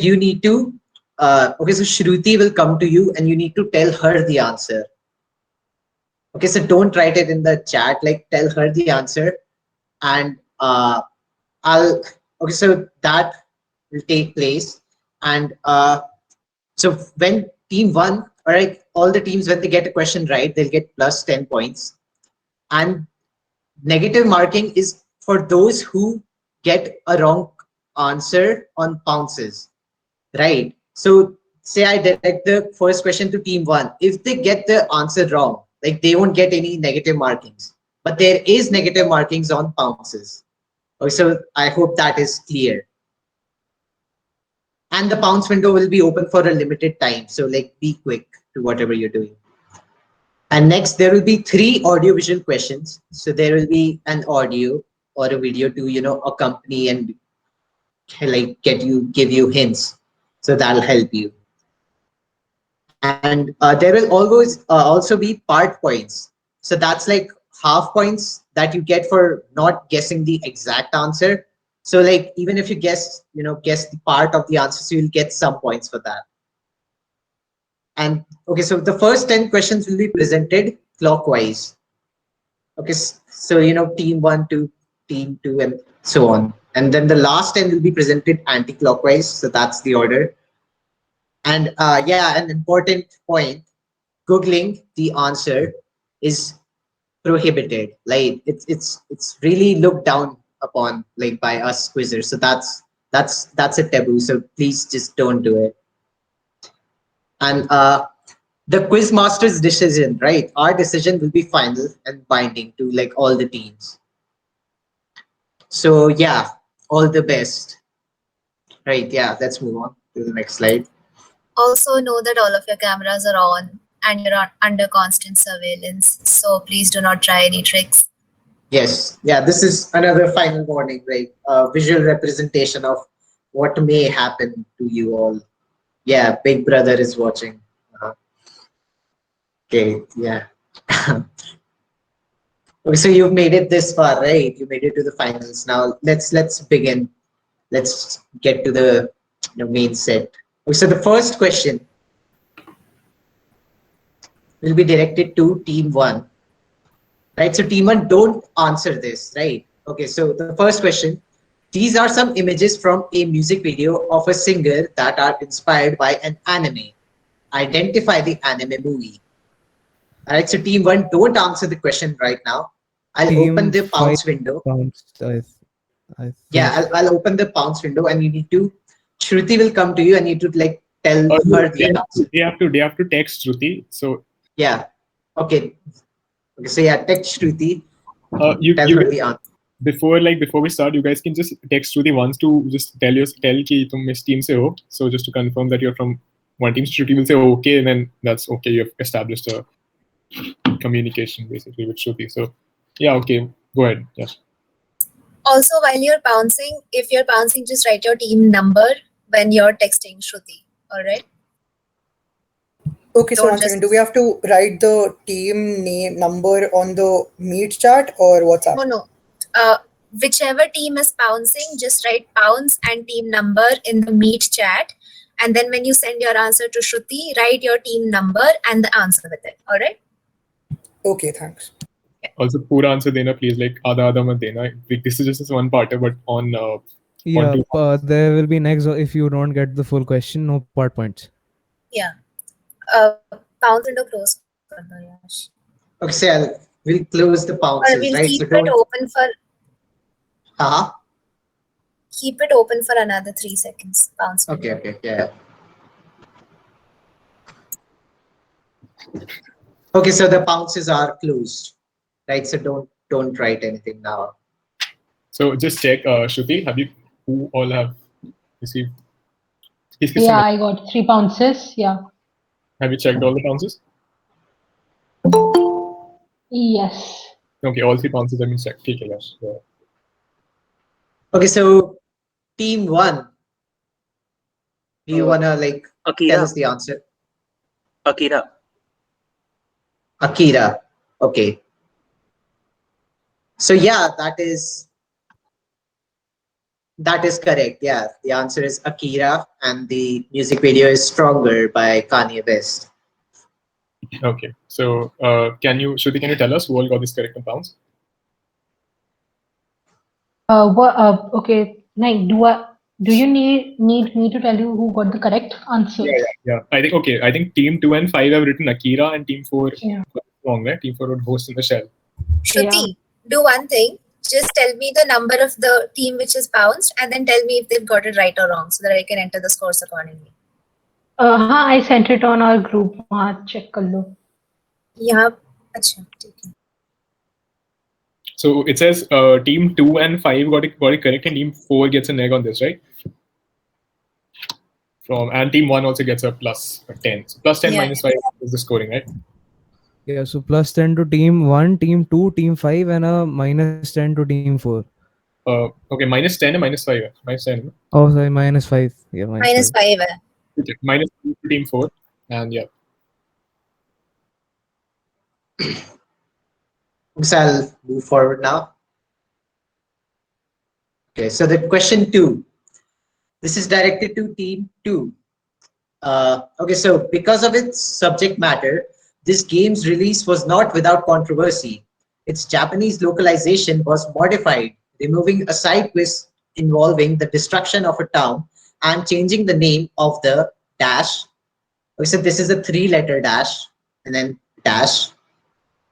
you need to, okay, so Shruti will come to you and you need to tell her the answer. Okay, so don't write it in the chat, like tell her the answer. And okay, so that will take place. And so when team one, all right, all the teams, when they get a question right, they'll get plus 10 points. And negative marking is for those who get a wrong answer on bounces, right? So say I direct the first question to team one. If they get the answer wrong, like they won't get any negative markings, but there is negative markings on bounces. Okay, so I hope that is clear. And the bounce window will be open for a limited time. So like be quick to whatever you're doing. And next, there will be 3 audio-visual questions. So there will be an audio or a video to, accompany and like give you hints. So that'll help you. And there will always also be part points. So that's like half points that you get for not guessing the exact answer. So like even if you guess the part of the answer, so you'll get some points for that. And okay, so the first 10 questions will be presented clockwise. Okay, so team one to team two and so on. And then the last 10 will be presented anti-clockwise. So that's the order. And yeah, an important point, Googling the answer is prohibited. Like it's really looked down upon like by us quizzers. So that's a taboo. So please just don't do it. And the quiz master's decision, right? Our decision will be final and binding to like all the teams. So yeah, all the best. Right, yeah, let's move on to the next slide. Also know that all of your cameras are on and you're under constant surveillance. So please do not try any tricks. Yes, yeah, this is another final warning, right? Visual representation of what may happen to you all. Yeah, Big Brother is watching. Okay, yeah. Okay, so you've made it this far, right? You made it to the finals. Now let's begin. Let's get to the main set. Okay, so the first question will be directed to team one. Right, so team one, don't answer this, right? Okay, so the first question, these are some images from a music video of a singer that are inspired by an anime. Identify the anime movie. All right, so team one, don't answer the question right now. I'll open the pounce window. I think. Yeah, I'll open the pounce window and you need to, Shruti will come to you and you need to like tell her the answer. They have to text Shruti. So yeah, okay. Okay, so yeah, text Shruti. You tell her the answer. Before we start, you guys can just text Shruti once to just tell कि तुम इस team से हो. So just to confirm that you're from one team, Shruti will say okay, and then that's okay. You've established a communication basically with Shruti. So yeah, okay, go ahead. Yes. Also, while you're bouncing, if you're bouncing, just write your team number when you're texting Shruti. All right. Okay, so one second. Do we have to write the team name number on the Meet chat or WhatsApp? No. Whichever team is bouncing, just write bounce and team number in the Meet chat. And then when you send your answer to Shruti, write your team number and the answer with it. All right. Okay, thanks. Also, pura answer dena, please. Like आधा mat dena. This is just one part, but on yeah, there will be next if you don't get the full question, no part points. Yeah. Pounce window close. Okay, so we'll close the pounces, or we'll right? Keep so it open for. Keep it open for another 3 seconds. Bounce. Okay, yeah. Okay, so the bounces are closed, right? So don't write anything now. So just check, Shruti, who all have received? Yeah, I got 3 bounces. Yeah. Have you checked all the bounces? Yes. Okay, all 3 bounces have been checked. Okay, yes. Yeah. Okay, so team one, do you wanna like tell us the answer? Akira. Okay. So yeah, that is That is correct. Yeah, the answer is Akira, and the music video is Stronger by Kanye West. Okay. So, Shruti, can you tell us who all got this correct on pounds? Okay, like, do you need me to tell you who got the correct answer? Yeah. I think team 2 and 5 have written Akira, and team 4 Yeah. got it wrong, right? Team 4 wrote Ghost in the Shell. Shruti, do one thing. Just tell me the number of the team which is bounced, and then tell me if they've got it right or wrong, so that I can enter the scores accordingly. हाँ, I sent it on our group. वहाँ check कर लो. Yeah. अच्छा, ठीक है. So it says team 2 and 5 got it correct, and team 4 gets an egg on this, right? And team 1 also gets a plus 10. So plus 10 minus 5 is the scoring, right? Yeah, so plus 10 to team 1, team 2, team 5, and a minus 10 to team 4. Okay, minus 10 and minus 5. Minus 10. Oh, sorry, minus 5. Yeah, minus 5. Okay, minus 2 to team 4. And yeah. So I'll move forward now. Okay, so the question 2. This is directed to team 2. Okay, so because of its subject matter, this game's release was not without controversy. Its Japanese localization was modified, removing a side quest involving the destruction of a town and changing the name of the dash. Okay, so this is a 3-letter dash and then dash,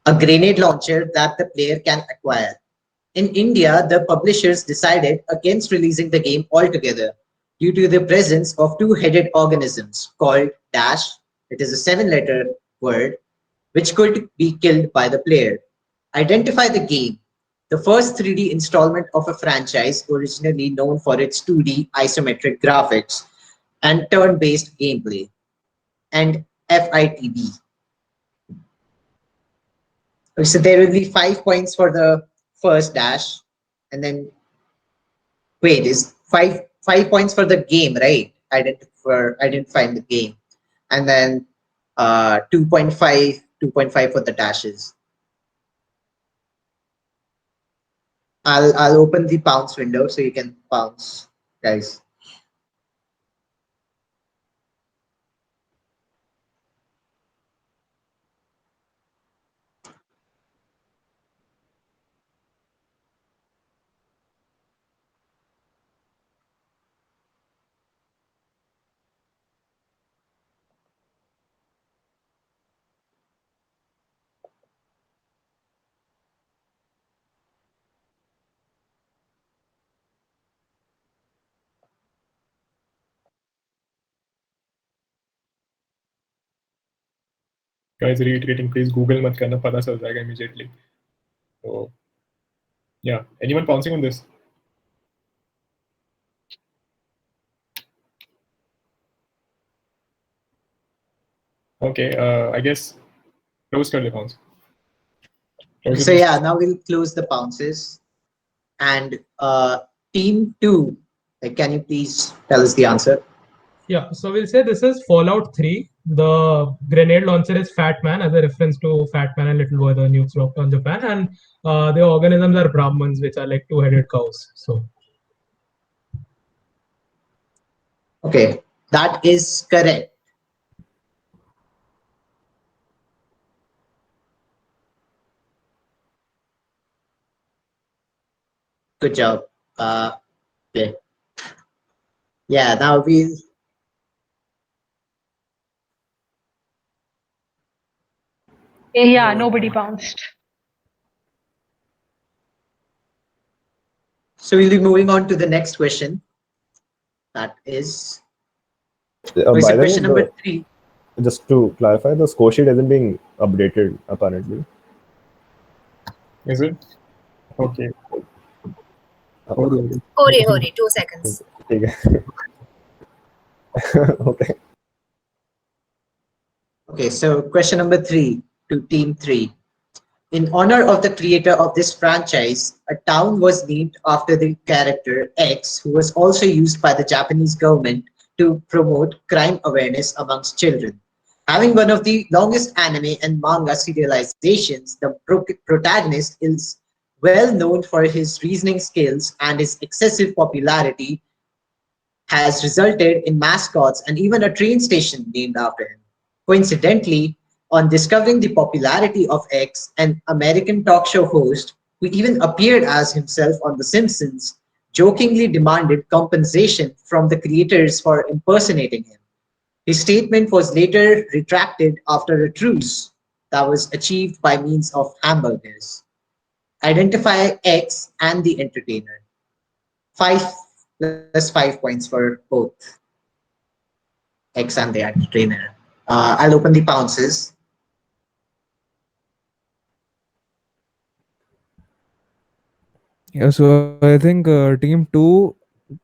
a grenade launcher that the player can acquire. In India, the publishers decided against releasing the game altogether due to the presence of two-headed organisms called dash. It is a 7-letter word which could be killed by the player. Identify the game, the first 3D installment of a franchise originally known for its 2D isometric graphics and turn-based gameplay, and FITB. So there will be 5 points for the first dash, and then wait, is 5 points for the game, right? Identifying the game, and then 2.5 for the dashes. I'll open the pounce window so you can pounce, guys. Guys, reiterating, please Google mat karna, pata chal jayega immediately. So yeah, anyone pouncing on this? Okay, I guess close kar le pounce. So yeah, now we'll close the pounces. And team 2, can you please tell us the answer? Yeah, so we'll say this is Fallout 3. The grenade launcher is Fat Man, as a reference to Fat Man and Little Boy, the nukes dropped on Japan. And the organisms are Brahmins, which are like two-headed cows. So, okay, that is correct. Good job. Okay. Yeah, now we'll. Yeah, nobody bounced. So we'll be moving on to the next question. That is By the way, question number 3. Just to clarify, the score sheet isn't being updated apparently. Is it? Okay. Hori, 2 seconds. Okay. Okay, so question number 3 to team 3. In honor of the creator of this franchise, a town was named after the character X, who was also used by the Japanese government to promote crime awareness amongst children. Having one of the longest anime and manga serializations, the protagonist is well known for his reasoning skills and his excessive popularity, has resulted in mascots and even a train station named after him. Coincidentally, on discovering the popularity of X, an American talk show host who even appeared as himself on The Simpsons jokingly demanded compensation from the creators for impersonating him. His statement was later retracted after a truce that was achieved by means of hamburgers. Identify X and the entertainer. 5 + 5 points for both X and the entertainer. I'll open the pounces. Yeah, so I think team 2,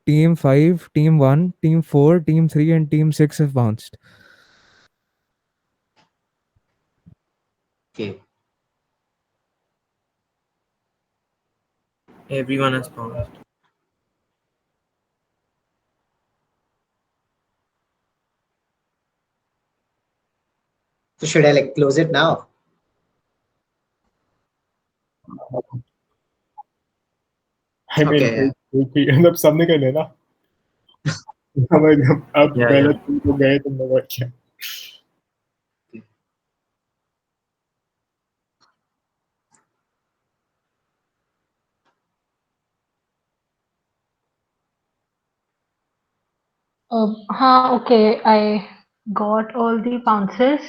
team 5, team 1, team 4, team 3, and team 6 have bounced. Okay. Everyone has bounced. So should I like close it now? I mean, Okay, yeah. मतलब सबने कर लेना अब Yeah, yeah. गलत तुम लोग गए तुम लोग और क्या Okay, I got all the bounces,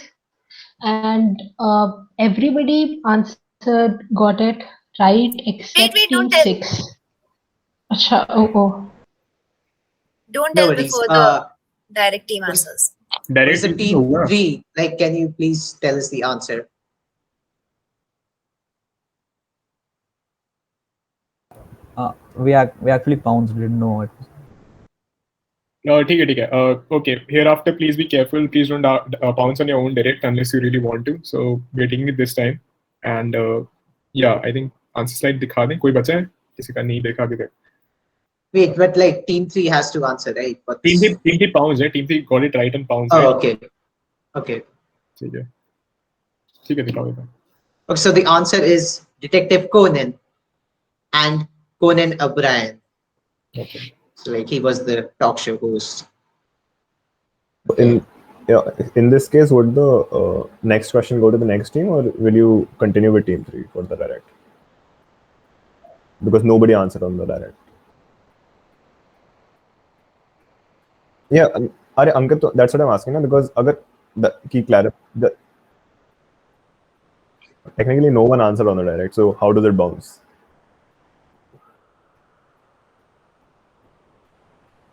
and everybody answered, got it right except Wait, team don't tell. 6. Acha, oh. Don't No tell worries. before the direct team answers. Okay, direct so team team होगा three, like, can you please tell us the answer? We actually pounced, didn't know it. ठीक है okay hereafter please be careful please don't pounce on your own direct unless you really want to so we're taking it this time and yeah I think answer slide दिखा दें कोई बचा है किसी का नहीं देखा अभी तक Wait, but like team three has to answer, right? team थी pounce है team थी got it right and pounce Oh, right okay. Okay. ठीक है दिखाओ दिखाओ Okay, so the answer is Detective Conan and Conan O'Brien. okay So like he was the talk show host. In in this case, would the next question go to the next team, or will you continue with team 3 for the direct? Because nobody answered on the direct. Yeah, अरे अंकित तो that's what I'm asking ना because अगर की clarify technically no one answered on the direct, so how does it bounce?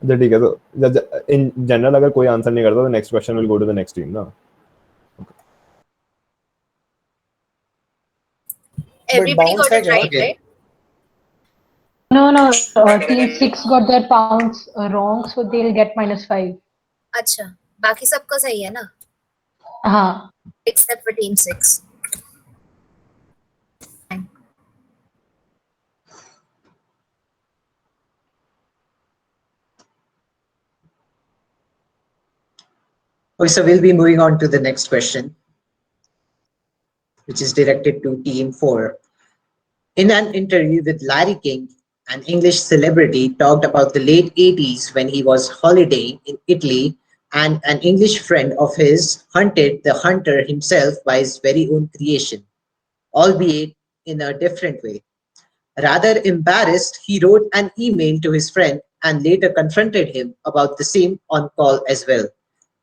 अच्छा ठीक है तो in general अगर कोई आंसर नहीं करता तो next question will go to the next team ना Everybody bounce got है it क्या? right, Okay. right? No, team 6 got their pounds wrong, so they'll get -5. अच्छा, बाकी सबका सही है ना? हाँ. Except for team 6. Fine. Okay, so we'll be moving on to the next question, which is directed to team 4. In an interview with Larry King, an English celebrity talked about the late 80s when he was holidaying in Italy and an English friend of his hunted the hunter himself by his very own creation, albeit in a different way. Rather embarrassed, he wrote an email to his friend and later confronted him about the same on call as well.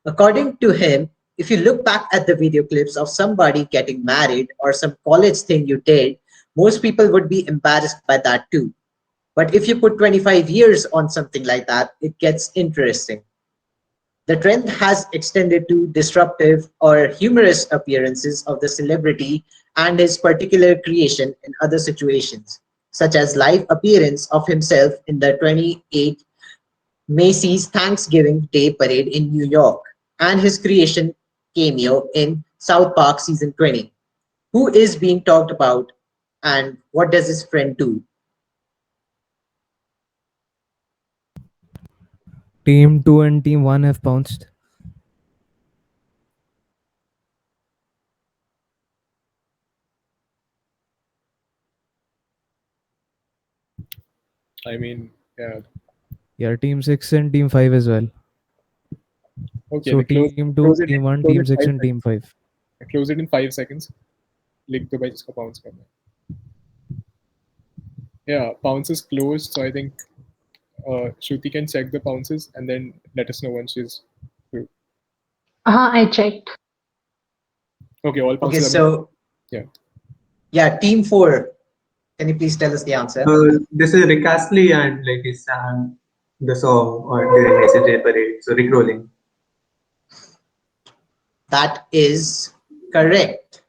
According to him, if you look back at the video clips of somebody getting married or some college thing you did, most people would be embarrassed by that too. But if you put 25 years on something like that, it gets interesting. The trend has extended to disruptive or humorous appearances of the celebrity and his particular creation in other situations, such as live appearance of himself in the 28 Macy's Thanksgiving Day Parade in New York, and his creation cameo in South Park Season 20. Who is being talked about and what does his friend do? Team 2 and team 1 have bounced. I mean, yeah. Yeah, team 6 and team 5 as well. Okay, So they team 2, close it, team 1, close team it 6 5 and team seconds. 5. Close it in 5 seconds. Lick the by jiska pounce karna hai. Yeah, pounce is closed. So I think Shruti can check the pounces and then let us know when she's through. I checked. Okay, all Okay, pounces have been. so Yeah. yeah, team 4. Can you please tell us the answer? This is Rick Astley and like he sang the song during SJ parade. So Rick Rolling. That is correct.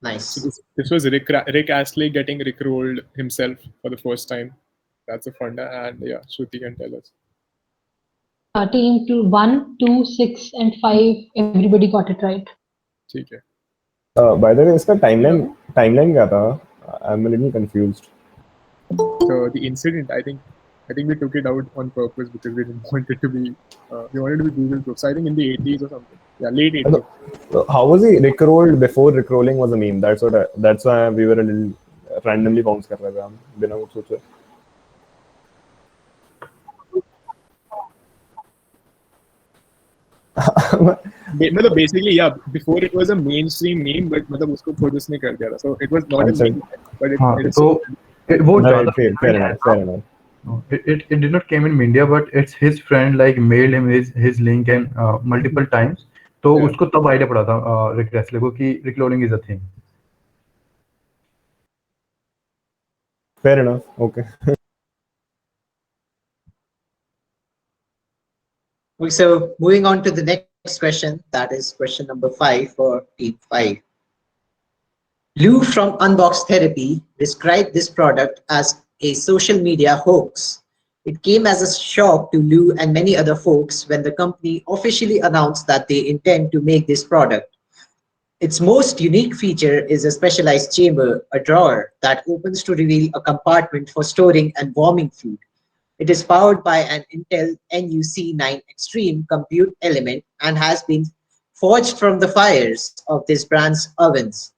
So Nice. this was Rick Astley getting rickrolled himself for the first time. That's a fun, and yeah, Shruti can tell us. Team 2, 1, 2, 6, and 5. Everybody got it right. ठीक है. By the way, इसका timeline क्या था? I'm a little confused. So the incident, I think we took it out on purpose because we didn't want it to be. We wanted to be Google proof. So I think in the 80s or something. Yeah, late 80s. So how was he rickrolled before rickrolling was a meme? That's why we were a little randomly bounce कर रहे थे हम बिना कुछ सोचे. मतलब basically, yeah, before it was a mainstream meme, but मतलब उसको खुद उसने कर दिया था. So it was not a meme, but it तो वो No, ज्यादा fair enough. No, it did not came in India, but it's his friend like mailed him his link and multiple times. तो Yeah. उसको तब idea पड़ा था रिक रेसले को कि reloading is a thing. Fair enough. Okay. Okay, so moving on to the next question, that is question number 5 for team 5. Lou from Unbox Therapy described this product as a social media hoax. It came as a shock to Lou and many other folks when the company officially announced that they intend to make this product. Its most unique feature is a specialized chamber, a drawer, that opens to reveal a compartment for storing and warming food. It is powered by an Intel NUC9 Extreme compute element and has been forged from the fires of this brand's ovens.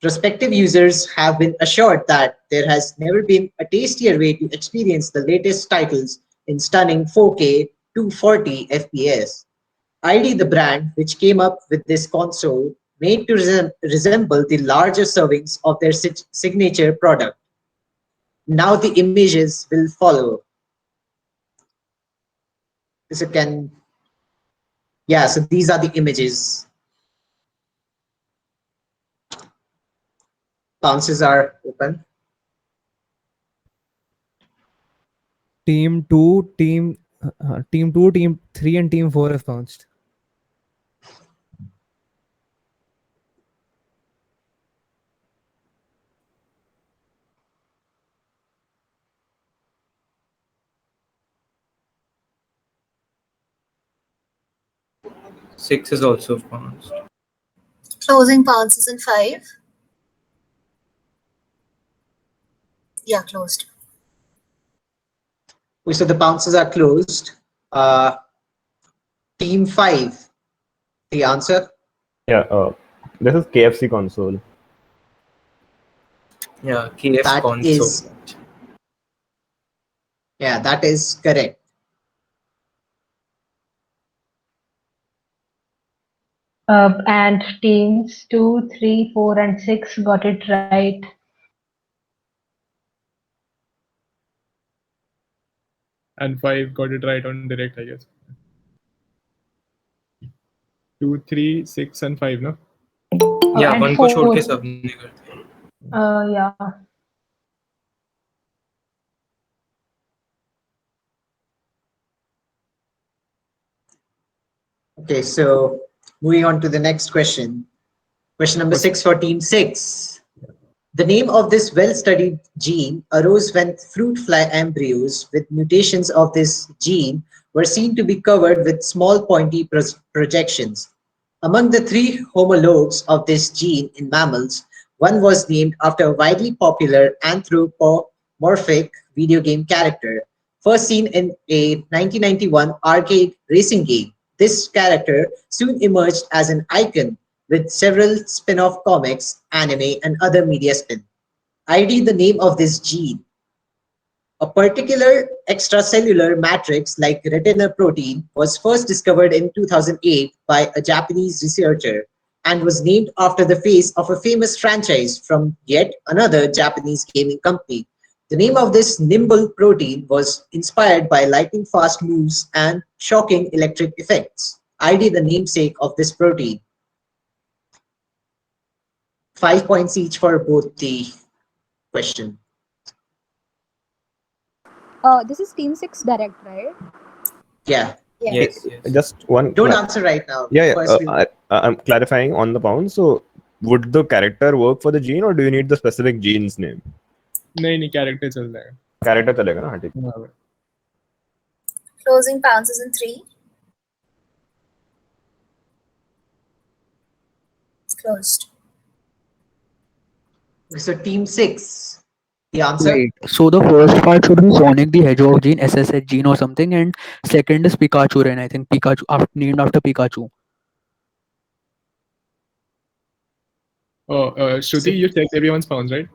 Prospective users have been assured that there has never been a tastier way to experience the latest titles in stunning 4K 240 FPS. ID, the brand which came up with this console, made to resemble the larger servings of their signature product. Now the images will follow. So so these are the images. Bounces are open. Team 2, team 3 and team 4 have bounced. Six is also bounced. Closing bounces in 5. Yeah, closed. So the bounces are closed. Team 5, the answer? Yeah, this is KFC console. Yeah, KF That console. is, yeah, that is correct. And teams 2, 3, 4, and 6 got it right. And 5 got it right on direct, I guess. 2, 3, 6, and 5, no? Yeah, and one को छोड़ 4. के सब ने कर दिया. Yeah. Okay, so moving on to the next question. Question number 6 for team 6. The name of this well-studied gene arose when fruit fly embryos with mutations of this gene were seen to be covered with small pointy projections. Among the 3 homologues of this gene in mammals, one was named after a widely popular anthropomorphic video game character, first seen in a 1991 arcade racing game. This character soon emerged as an icon with several spin-off comics, anime, and other media spin. ID the name of this gene. A particular extracellular matrix like retinal protein was first discovered in 2008 by a Japanese researcher and was named after the face of a famous franchise from yet another Japanese gaming company. The name of this nimble protein was inspired by lightning fast moves and shocking electric effects. ID the namesake of this protein. 5 points each for both the question. This is Team 6 Direct, right? Yeah. Yes. Just one. Don't answer right now. Yeah, First I'm clarifying on the pound. So, would the character work for the gene, or do you need the specific gene's name? नहीं character चल जाएगा. Character चलेगा ना, हाँ ठीक. Closing pounces in 3. It's closed. So team 6. The answer? Wait, so the first part should be Sonic the Hedgehog gene, SSH gene or something, and second is Pikachu, and I think Pikachu named after Pikachu. Oh, Shruti, you checked everyone's pounds, right?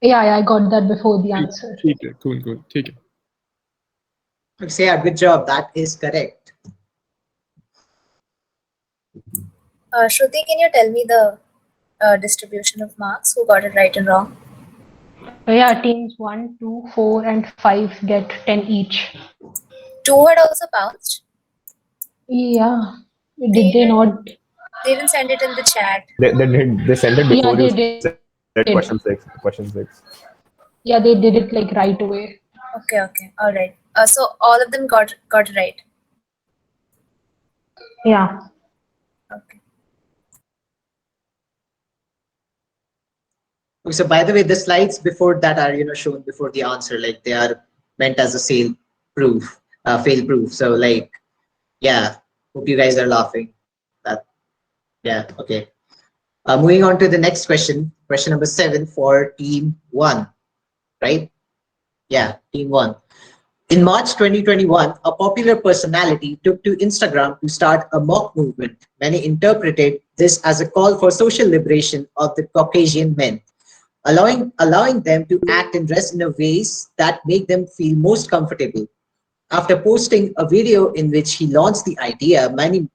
Yeah, I got that before the answer. Okay, cool. ठीक है. So yeah, good job. That is correct. Shruti, can you tell me the distribution of marks? Who got it right and wrong? Yeah, teams 1, 2, 4, and 5 get 10 each. 2 had also bounced. Yeah, did they not? They didn't send it in the chat. They did. They sent it before Yeah, you they said did. question 6. Question 6. Yeah, they did it like right away. Okay, all right. So all of them got it right. Yeah. Okay. So by the way, the slides before that are shown before the answer, like they are meant as a fail proof. So like, yeah, hope you guys are laughing. Yeah, okay. Moving on to the next question number 7 for team 1, right? Yeah, team 1. In March 2021, a popular personality took to Instagram to start a mock movement. Many interpreted this as a call for social liberation of the Caucasian men, allowing them to act and dress in a ways that make them feel most comfortable. After posting a video in which he launched the idea, many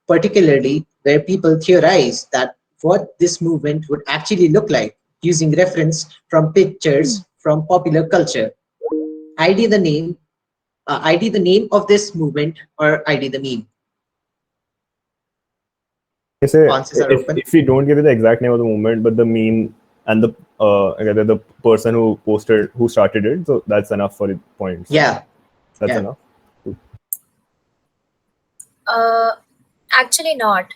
particularly where people theorized that what this movement would actually look like, using reference from pictures from popular culture. ID the name of this movement, or ID the meme. They say Answers are open. if we don't give you the exact name of the movement, but the meme and the person who started it, so that's enough for points. Yeah, that's yeah. enough. Actually not.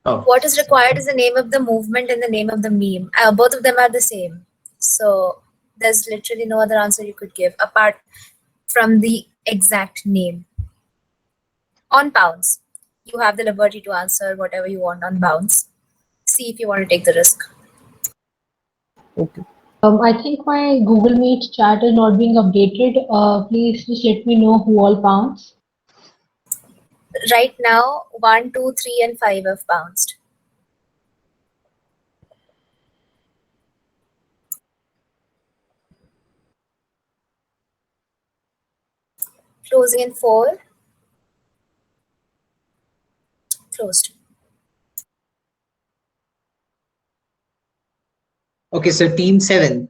Oh. What is required is the name of the movement and the name of the meme. Both of them are the same. So there's literally no other answer you could give apart from the exact name. On pounds, you have the liberty to answer whatever you want on bounds. See if you want to take the risk. Okay. I think my Google Meet chat is not being updated. Please just let me know who all bounced. Right now, 1, 2, 3, and 5 have bounced. Closing in 4. Closed. Okay, so team 7.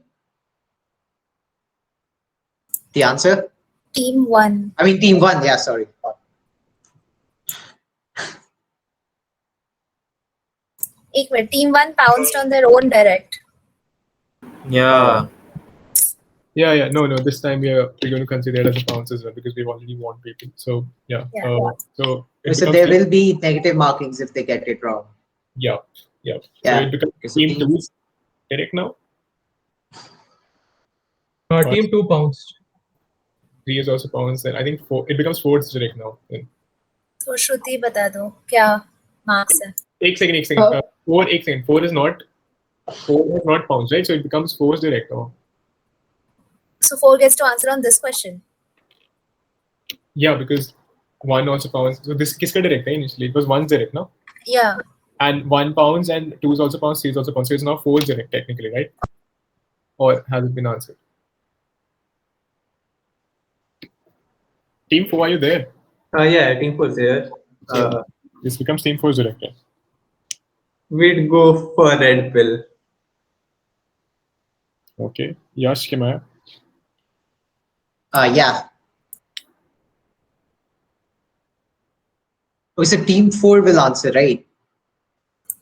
The answer? Team 1. I mean team 1, yeah, sorry. एक minute, team 1 pounced on their own direct. Yeah. No. This time we're going to consider it as a bounce as well because we've already won people. So yeah. So there will be negative markings if they get it wrong. Yeah. Yeah. So it becomes team 2 direct now. Team 2 pounced. 3 is also pounced, and I think 4. It becomes 4 direct now. Then. So Shruti बता दो क्या marks है? एक second. 4 is not pounced, right? So it becomes 4 direct now. So 4 gets to answer on this question. Yeah, because 1 also pounds. So this kiska direct initially. It was 1's direct, no? Yeah. And 1 pounds and 2 is also pounds, 3 is also pounds. So it's now 4's direct technically, right? Or has it been answered? Team 4, are you there? Yeah, Team 4's here. This becomes Team 4's direct. Yeah. We'd go for red pill. Okay. Yash, Kimaya? Yeah. Oh, so team 4 will answer, right?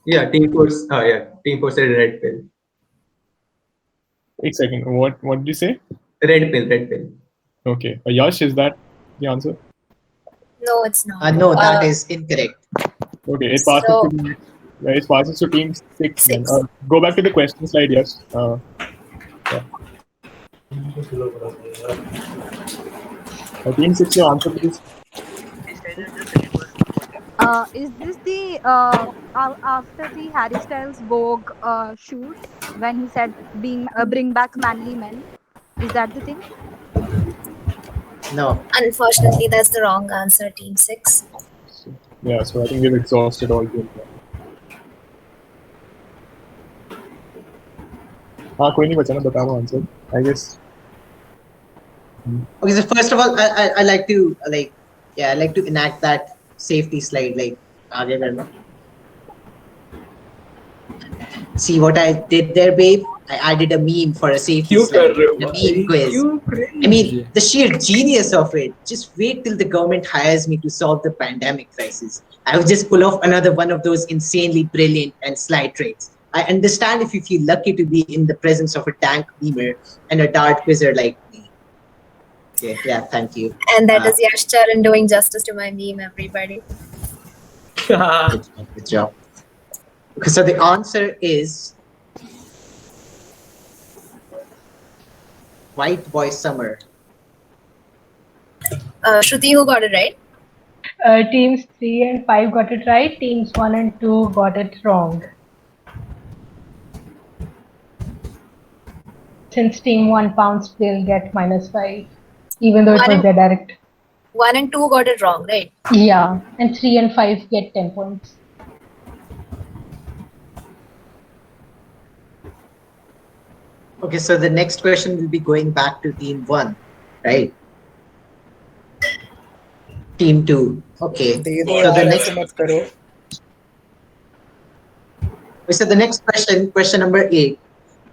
Yeah, Team 4's. Team 4 said red pill. Wait a second. What did you say? Red pill. Okay. Yash, is that the answer? No, it's not. No, that is incorrect. Okay, it passes to Team 6. Then. Go back to the question slide, yes. Yeah. Team 6, your answer, please. Is this the after the Harry Styles Vogue shoot when he said bring back manly men? Is that the thing? No. Unfortunately, that's the wrong answer, Team 6. Yeah, so I think we've exhausted all the कोई नहीं बचा ना बताओ answer I guess. Okay, so first of all, I like to enact that safety slide, like आगे करना. See what I did there, babe? I added a meme for a safety slide, a meme quiz. I mean, the sheer genius of it. Just wait till the government hires me to solve the pandemic crisis. I will just pull off another one of those insanely brilliant and sly tricks. I understand if you feel lucky to be in the presence of a tank beamer and a dart quizzer like me. Okay, yeah, thank you. And that is Yash Charan doing justice to my meme, everybody. Good job. Okay, so the answer is White Boy Summer. Shruti, who got it right? Teams 3 and 5 got it right. Teams 1 and 2 got it wrong. Since team 1 pounds, they'll get -5, even though it was their direct. 1 and 2 got it wrong, right? Yeah, and 3 and 5 get 10 points. Okay, so the next question will be going back to team 1, right? Team 2. Okay. So the next question number 8.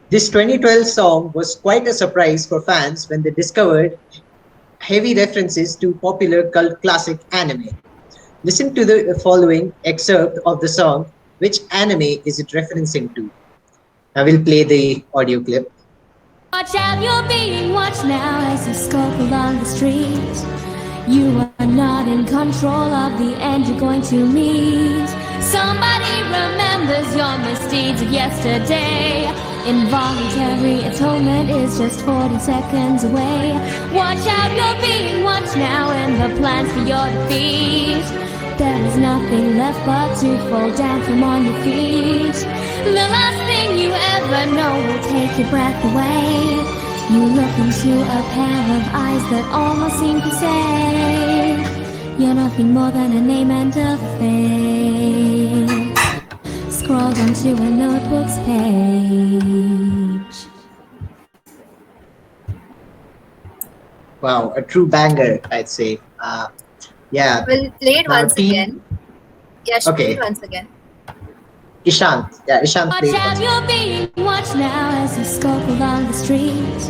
This 2012 song was quite a surprise for fans when they discovered heavy references to popular cult classic anime. Listen to the following excerpt of the song. Which anime is it referencing to? I will play the audio clip. Watch out, you're being watched now as you skulk along the street. You are not in control of the end you're going to meet. Somebody remembers your misdeeds of yesterday. Involuntary atonement is just 40 seconds away. Watch out, you're being watched now and the plans for your defeat. There is nothing left but to fall down from on your feet. The last thing you ever know will take your breath away. You look into a pair of eyes that almost seem to say you're nothing more than a name and a face. Scroll onto a notebook's page. Wow, a true banger, I'd say. Yeah. We'll play it once team... again. Yeah, okay. Play it once again. Ishant. Yeah, Ishant. Watch out, you're being watched now as you skulk along the street.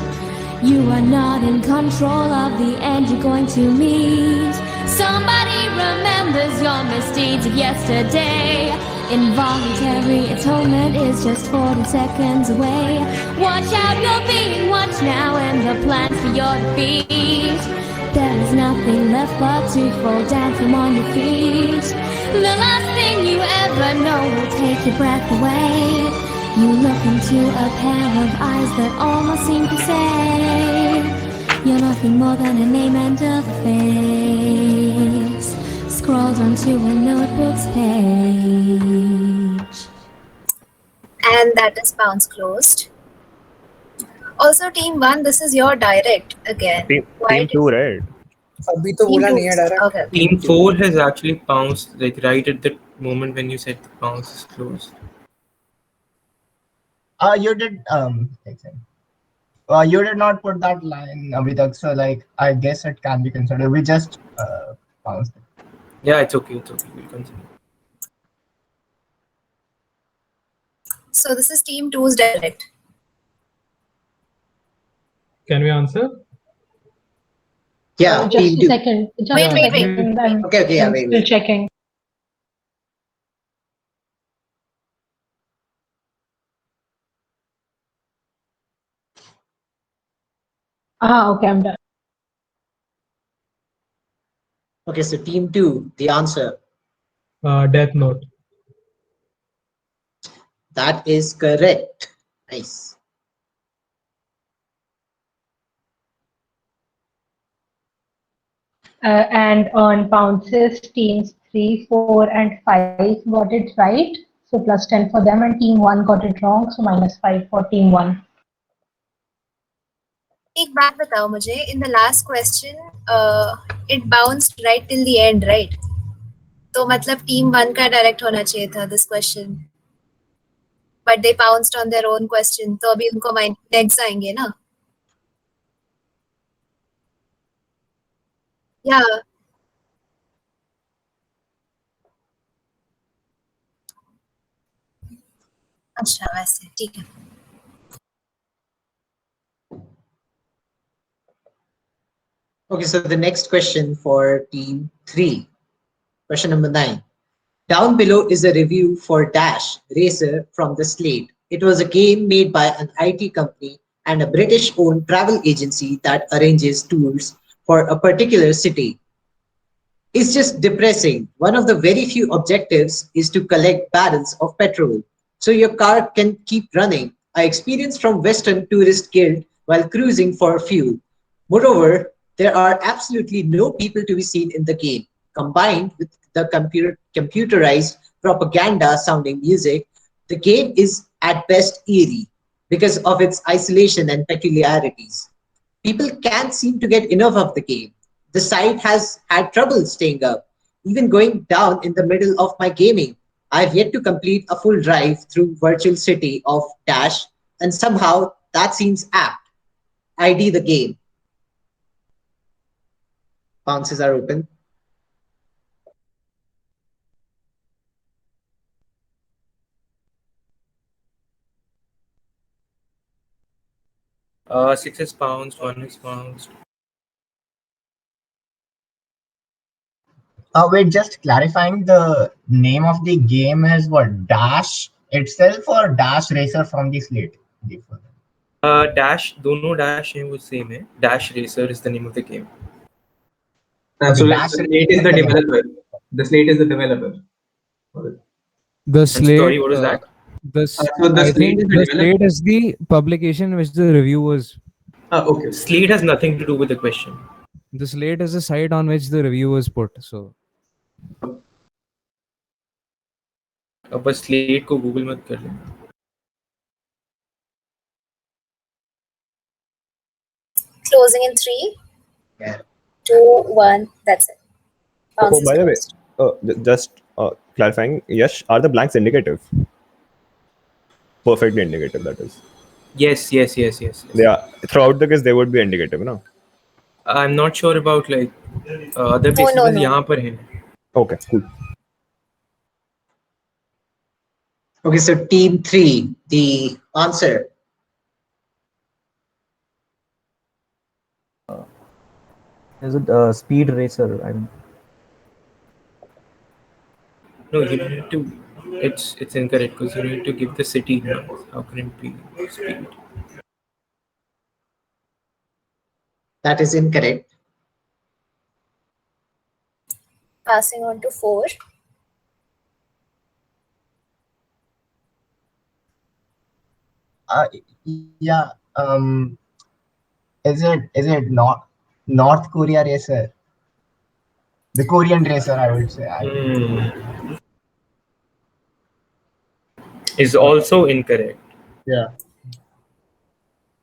You are not in control of the end you're going to meet. Somebody remembers your misdeeds of yesterday. Involuntary atonement is just 40 seconds away. Watch out, you're being watched now and the plans for your defeat. There is nothing left but to fall down from on your feet. The last thing you ever know will take your breath away. You look into a pair of eyes that almost seem to say you're nothing more than a name and a face. Scrolled onto a notebook's page. And that is bounce closed. Also, team 1, this is your direct again. Team 2, right? अभी तो बोला नहीं है direct. Okay. Team 4 has actually bounced like right at the moment when you said the bounce is closed. You did you did not put that line Abhitak, so like I guess it can be considered. We just bounced it. Yeah, it's okay. It's okay. We'll continue. So this is team 2's direct. Can we answer? Yeah, Just team a two. second. Just Wait, a wait, second. I'm Okay, yeah, I'm wait, still wait. checking. Okay, I'm done. Okay, so team two, the answer. Death Note. That is correct. Nice. And on bounces, teams 3, 4, and 5 got it right. So plus 10 for them, and team 1 got it wrong. So minus 5 for team 1. एक बात बताओ मुझे, in the last question, it bounced right till the end, right? तो मतलब team 1 का direct होना चाहिए था this question. But they pounced on their own question, तो अभी उनको next आएंगे ना? Yeah. अच्छा वैसे ठीक है. Okay, so the next question for team 3. Question number 9. Down below is a review for Dash Racer from the Slate. It was a game made by an IT company and a British-owned travel agency that arranges tours for a particular city. It's just depressing. One of the very few objectives is to collect barrels of petrol so your car can keep running. I experienced from Western Tourist Guild while cruising for fuel. Moreover, there are absolutely no people to be seen in the game. Combined with the computerized propaganda sounding music, the game is at best eerie because of its isolation and peculiarities. People can't seem to get enough of the game. The site has had trouble staying up, even going down in the middle of my gaming. I've yet to complete a full drive through Virtual City of Dash, and somehow that seems apt. ID the game. Bounces are open. Six is bounced, one is bounced. Wait, just clarifying, the name of the game is what? Dash itself or Dash Racer from the Slate? Dash, दोनों Dash हैं वो same है. Dash Racer is the name of the game. So Dash the Slate is the developer. The Slate is the developer. The Slate. sorry, what is that? So the I Slate think is the the developer. Slate is the publication which the review was. Okay. Slate has nothing to do with the question. The Slate is the site on which the review was put. So. बस Slate को Google मत कर लेना. Closing in 3, Yeah. 2, 1. That's it. Bounce is By the way, closed. just clarifying, yes, are the blanks indicative? Perfectly indicative, that is. Yes. They are, throughout the case, they would be indicative, no? I'm not sure about like other places. no. यहाँ पर हैं. Okay, cool. Okay, so team 3, the answer. Is it Speed Racer? I mean, No, you need to. It's incorrect because you need to give the city now. How can it be Speed? That is incorrect. Passing on to 4. Yeah. Is it not North Korea Racer? The Korean Racer, I would say. Is also incorrect. Yeah.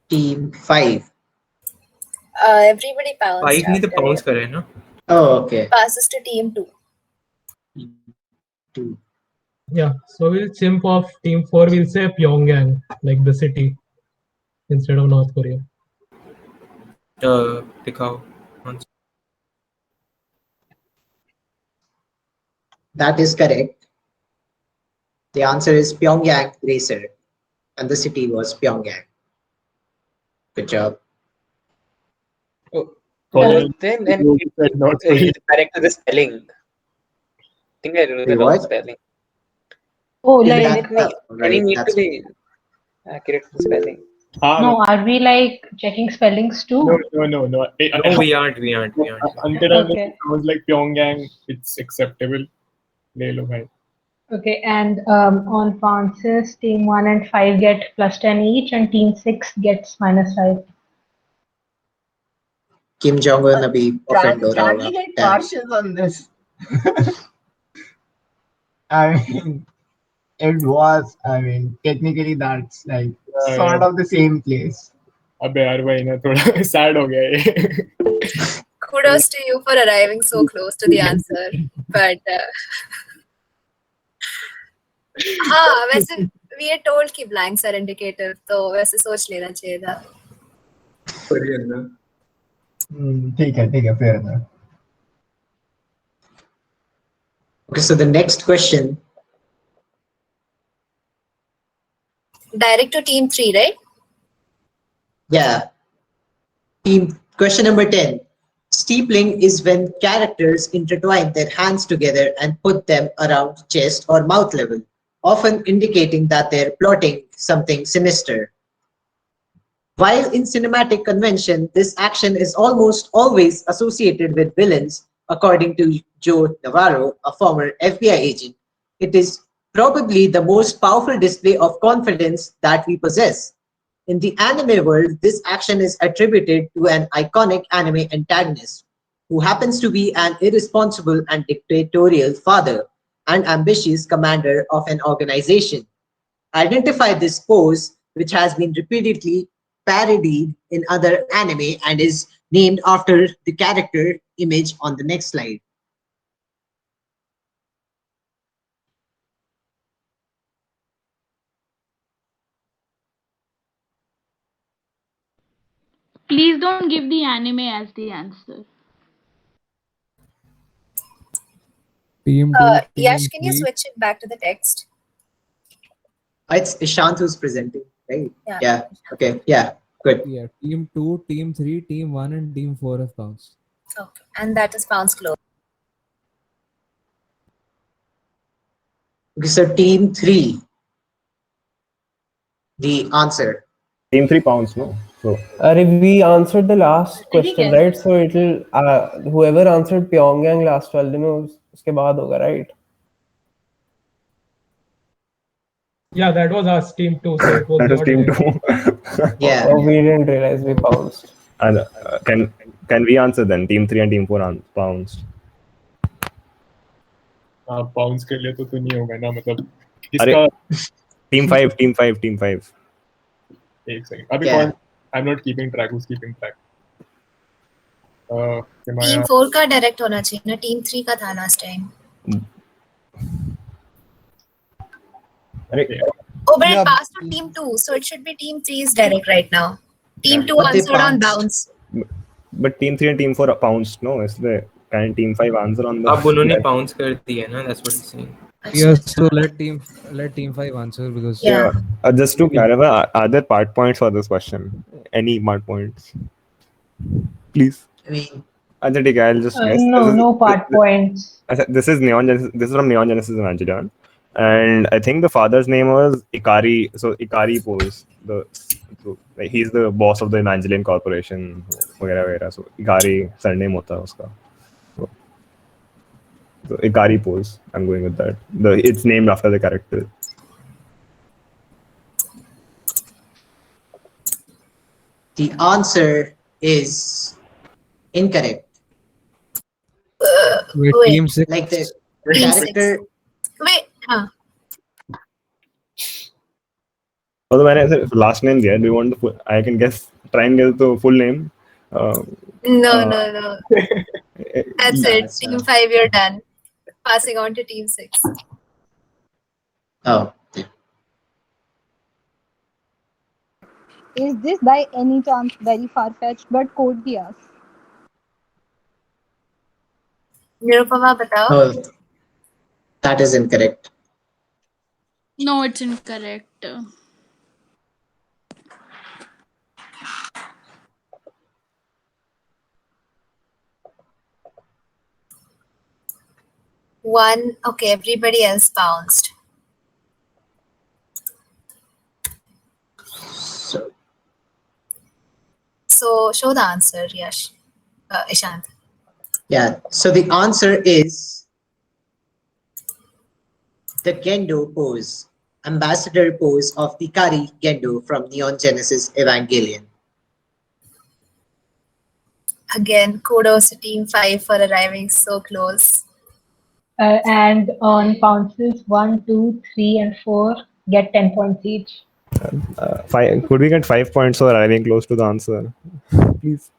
Team 5. Everybody pounced. 5 नहीं तो after bounce you. करे ना. Oh, okay. Passes to team 2. Yeah, so we'll chimp off team 4. We'll say Pyongyang, like the city, instead of North Korea. दिखाओ. That is correct. The answer is Pyongyang Racer, and the city was Pyongyang. Good job. Then it's correct to the spelling. I think I wrote the wrong What? spelling. Oh, Is like any need to be accurate to spelling? no, are we like checking spellings too? No. No, we aren't. Until Okay. it sounds like Pyongyang, it's acceptable. ले लो भाई. Okay, and on bounces, team 1 and 5 get +10 each, and team 6 gets -5. Kim Jong Un abhi offend ho raha Can we hoga. get Damn. partials on this? I mean, technically that's like sort of the same place. अबे यार भाई ना थोड़ा sad हो गया ये. Kudos to you for arriving so close to the answer. But हाँ, वैसे we are told कि blanks are indicative, तो वैसे सोच लेना चाहिए था. ठीक है, fair enough. Okay, so the next question. Direct to team 3, right? Yeah. Question number 10. Steepling is when characters intertwine their hands together and put them around chest or mouth level, often indicating that they're plotting something sinister. While in cinematic convention, this action is almost always associated with villains, according to Joe Navarro, a former FBI agent, it is probably the most powerful display of confidence that we possess. In the anime world, this action is attributed to an iconic anime antagonist who happens to be an irresponsible and dictatorial father and ambitious commander of an organization. Identify this pose, which has been repeatedly parodied in other anime and is named after the character image on the next slide. Please don't give the anime as the answer. Team 2, Yash, team can you 3. switch it back to the text? It's Ishant who's presenting, right? Yeah. Yeah. Okay. Yeah. Good. Yeah, team 2, team 3, team 1, and team 4 have bounced. Okay, and that is bounce close. Okay, so team 3. The answer. Team 3 pounds, no? So We answered the last question, guess? right? So it'll whoever answered Pyongyang last वाले में उसके बाद होगा, right? Yeah, that was us, team 2. So it was that was your team direct. 2. Yeah. Oh, we didn't realize we bounced. And can we answer then? Team 3 and team 4 bounced. Bounce के लिए तो नहीं होगा ना मतलब. अरे team 5. एक second. अभी Yeah. कौन? I'm not keeping track. Who's keeping track? Team 4 का direct होना चाहिए ना. Team 3 का था last time. अरे Oh, but Yeah. it passed to team 2, so it should be team 3's direct right now. Team 2 But they answered on bounced. bounce. but team 3 and team 4 bounced, no? इसलिए can team 5 answer on the? अब उन्होंने bounce कर दिया ना. That's what he's saying. Yes, so let team 5 answer because Yeah. Just to clarify, are there part points for this question? Any part points? Please. I mean, अच्छा ठीक है, I'll just guess. No part points. This is Neon Genesis. This is from Neon Genesis Evangelion, and I think the father's name was Ikari. So Ikari pose he's the boss of the Evangelion Corporation, वगैरह वगैरह. So Ikari surname होता है उसका. So Ikari pose. I'm going with that. It's named after the character. the answer is incorrect. Wait, Wait. team 6. Like the Team character. 6. Wait, तो मैंने ऐसे last name दिया. Do you want I can guess? Try and guess the full name. Um, No, uh, no, no. That's No, it. it's Team not. 5, you're done. Passing on to Team 6. Oh, Is this by any chance very far fetched? But code दिया. Nirupama, batao. oh, that is incorrect. No, it's incorrect. One. Okay, everybody else bounced. So, So show the answer, Yash. Ishant. yeah. So the answer is the Gendo pose, ambassador pose of Ikari Gendo from Neon Genesis Evangelion. Again, kudos to Team 5 for arriving so close. And on bounces 1, 2, 3, and 4, get 10 points each. Could we get 5 points for arriving close to the answer? Please.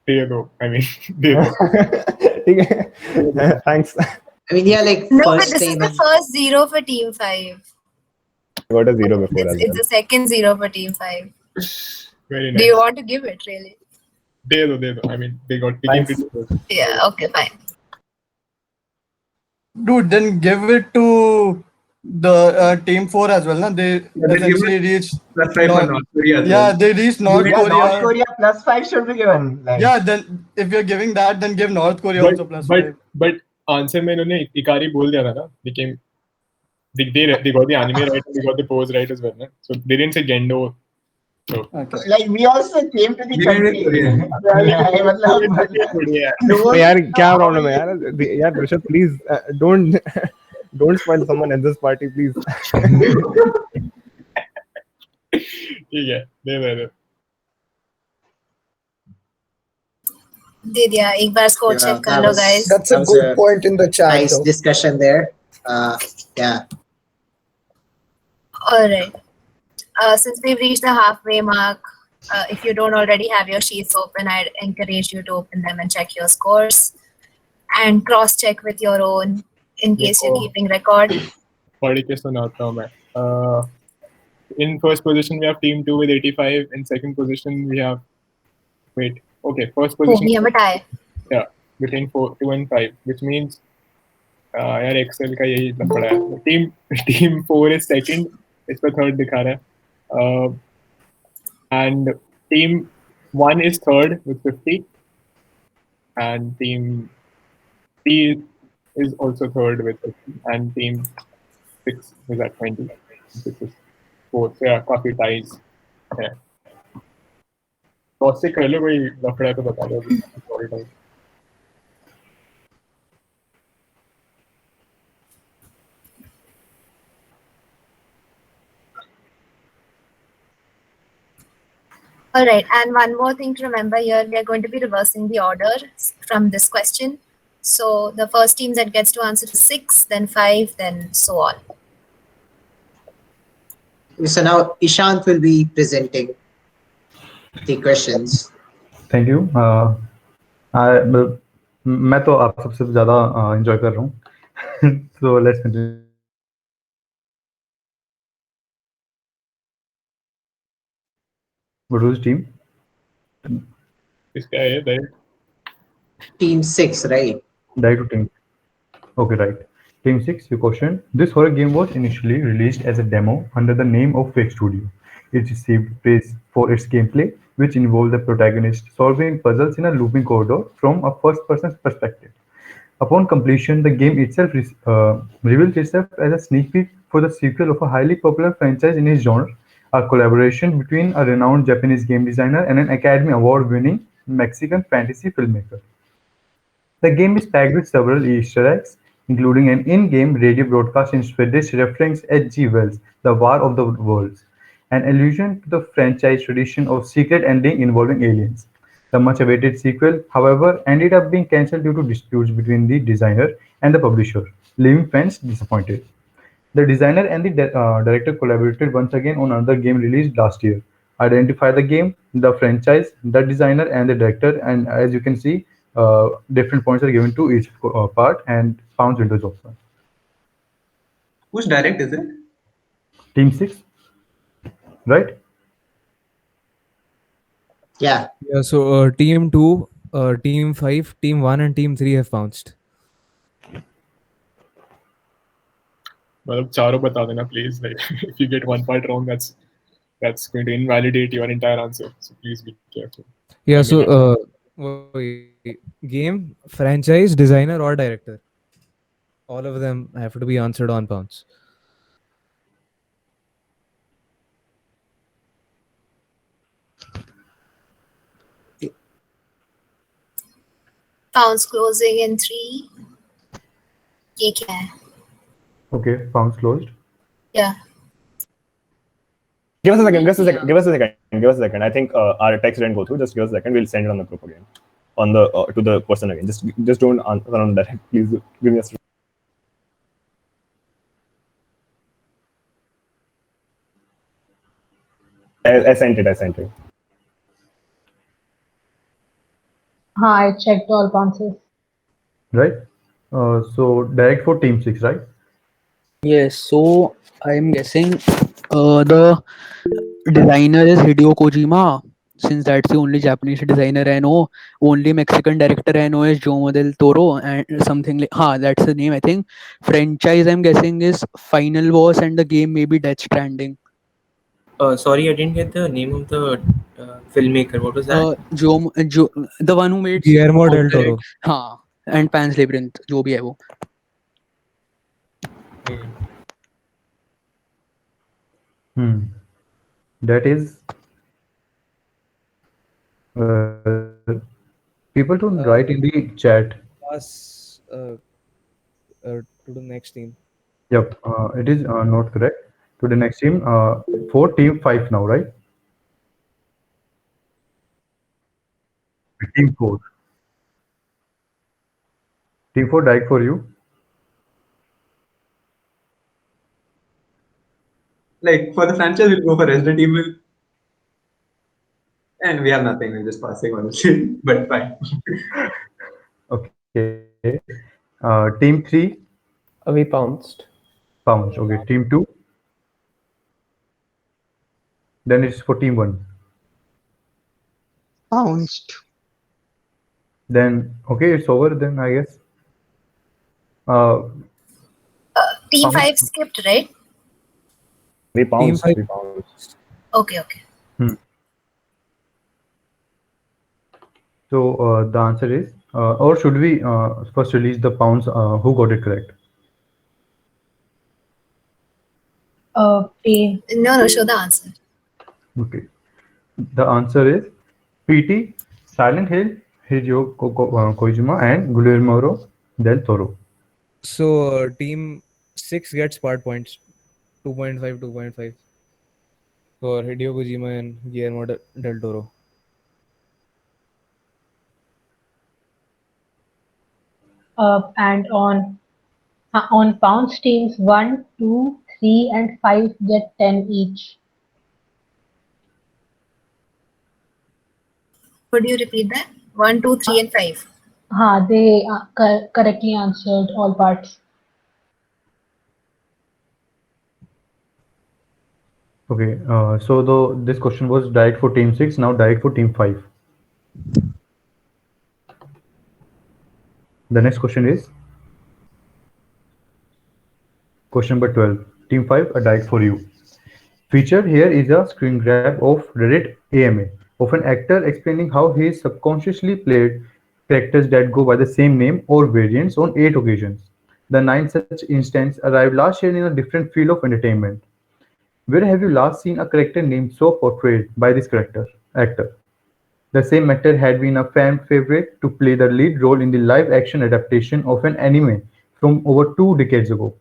दे दो I mean दे दो ठीक है. Thanks. I mean, yeah, like No, but first this is time the and first 0 for Team 5. I got a 0 before as It's well. the second 0 for Team 5. very Do you nice want to give it, really? दे दो I mean they came Thanks. pretty close. Yeah, okay, fine. Dude, then give it to the team 4 as well. Na? They But then give essentially it reached. +5 for North Korea as Yeah, well. they reached North Yeah, North Korea. Korea +5 should be given. Like, Yeah, then if you're giving that, then give North Korea also +5. But answer में इन्होंने इकारी बोल दिया था ना they came they got the anime right and they got the pose right as well na? So they didn't say Gendo. So like we also came to the We country. didn't Yeah, मतलब यार क्या problem है यार Rishabh please don't spoil someone at this party please. ठीक है दे दे दिया एक बार score yeah, check कर that low was guys. That's that a was good point in the chat. nice though. discussion there. Yeah. All right. Since we've reached the halfway mark, if you don't already have your sheets open, I'd encourage you to open them and check your scores and cross-check with your own in case you're keeping record. पढ़ के सुनाता हूँ मैं. In first position we have team 2 with 85. In second position we have first position. We have a tie. Yeah, between 2 and 5, which means यार Excel का यही लफड़ा है. Team 4 is second. इस पर third दिखा रहा है. And team 1 is third with 50. And team 3 is also third with 50. And team 6 is at 20. This is fourth. So yeah, काफी ties है. टॉस से कर लो कोई लफड़ा है तो बता दो अभी. All right, and one more thing to remember here, we are going to be reversing the order from this question. So the first team that gets to answer is 6, then 5, then so on. So now Ishant will be presenting the questions. Thank you. मैं तो आप सबसे ज़्यादा enjoy कर रहा हूँ. So let's continue. What was the team? इसका है right? Team 6, right? Direct to team. Okay, right. Team 6, your question. This horror game was initially released as a demo under the name of Fake Studio. It received praise for its gameplay, which involved the protagonist solving puzzles in a looping corridor from a first-person perspective. Upon completion, the game itself revealed itself as a sneak peek for the sequel of a highly popular franchise in its genre, a collaboration between a renowned Japanese game designer and an Academy Award-winning Mexican fantasy filmmaker. The game is packed with several Easter eggs, including an in-game radio broadcast in Swedish referencing H.G. Wells' The War of the Worlds, an allusion to the franchise tradition of secret ending involving aliens. The much-awaited sequel, however, ended up being cancelled due to disputes between the designer and the publisher, leaving fans disappointed. The designer and the director collaborated once again on another game released last year, Identify the game, the franchise, the designer, and the director. And as you can see, different points are given to each part, and pounds windows open. Whose direct is it? Team 6, right? Yeah. Yeah. So team 2, team 5, team 1, and team 3 have bounced. मतलब चारों बता देना please. Like if you get one part wrong, that's going to invalidate your entire answer. So please be careful. Yeah. And we'll So game, franchise, designer, or director. All of them have to be answered on pounds. Pounds closing in 3. ये क्या है? Okay, pounds closed. Yeah. Give us a second. Give us a second. Give us a second. Give us a second. I think our text didn't go through. Just give us a second. We'll send it on the group again, on the to the person again. Just don't answer on that. Please give me a second. I sent it. I sent it. I checked all bounces. Right. So direct for team 6, right? Yes, so I'm guessing the designer is Hideo Kojima, since that's the only Japanese designer I know. Only Mexican director I know is Guillermo del Toro, and something like that's the name I think. Franchise I'm guessing is Final Wars, and the game may be Death Stranding. Sorry, I didn't get the name of the filmmaker. What was that? The one who made Guillermo del Toro. हाँ, and Pan's Labyrinth, जो भी है वो. That is. People don't write in the chat. Pass to the next team. Yep, it is not correct. To the next team, for team 5 now, right? Team 4. Team 4 direct for you. Like for the franchise, we'll go for Resident Evil. And we have nothing, we're just passing honestly, but fine. Okay. Team 3. We pounced. Pounced. Okay. Team 2. Then it's for team 1. Pounced. Then okay, it's over then I guess. Team 5 skipped, right? We pounced. Team 5. We pounced. Okay. So the answer is, or should we first release the pounds who got it correct? No, show the answer. Okay. The answer is PT, Silent Hill, Hideo Kojima, and Guillermo del Toro. So team 6 gets part points. 2.5, 2.5 for Hideo Kojima and Guillermo del Toro. And on pounds, teams 1, 2, 3, and 5 get 10 each. Could you repeat that? 1, 2, 3, and 5. They correctly answered all parts. Okay, so this question was direct for team 6, now direct for team 5. The next question is question number 12. Team 5, a direct for you. Featured here is a screen grab of Reddit AMA of an actor explaining how he subconsciously played characters that go by the same name or variants on 8 occasions. The 9 such instances arrived last year in a different field of entertainment. Where have you last seen a character named so portrayed by this actor? The same actor had been a fan favorite to play the lead role in the live-action adaptation of an anime from over 2 decades ago.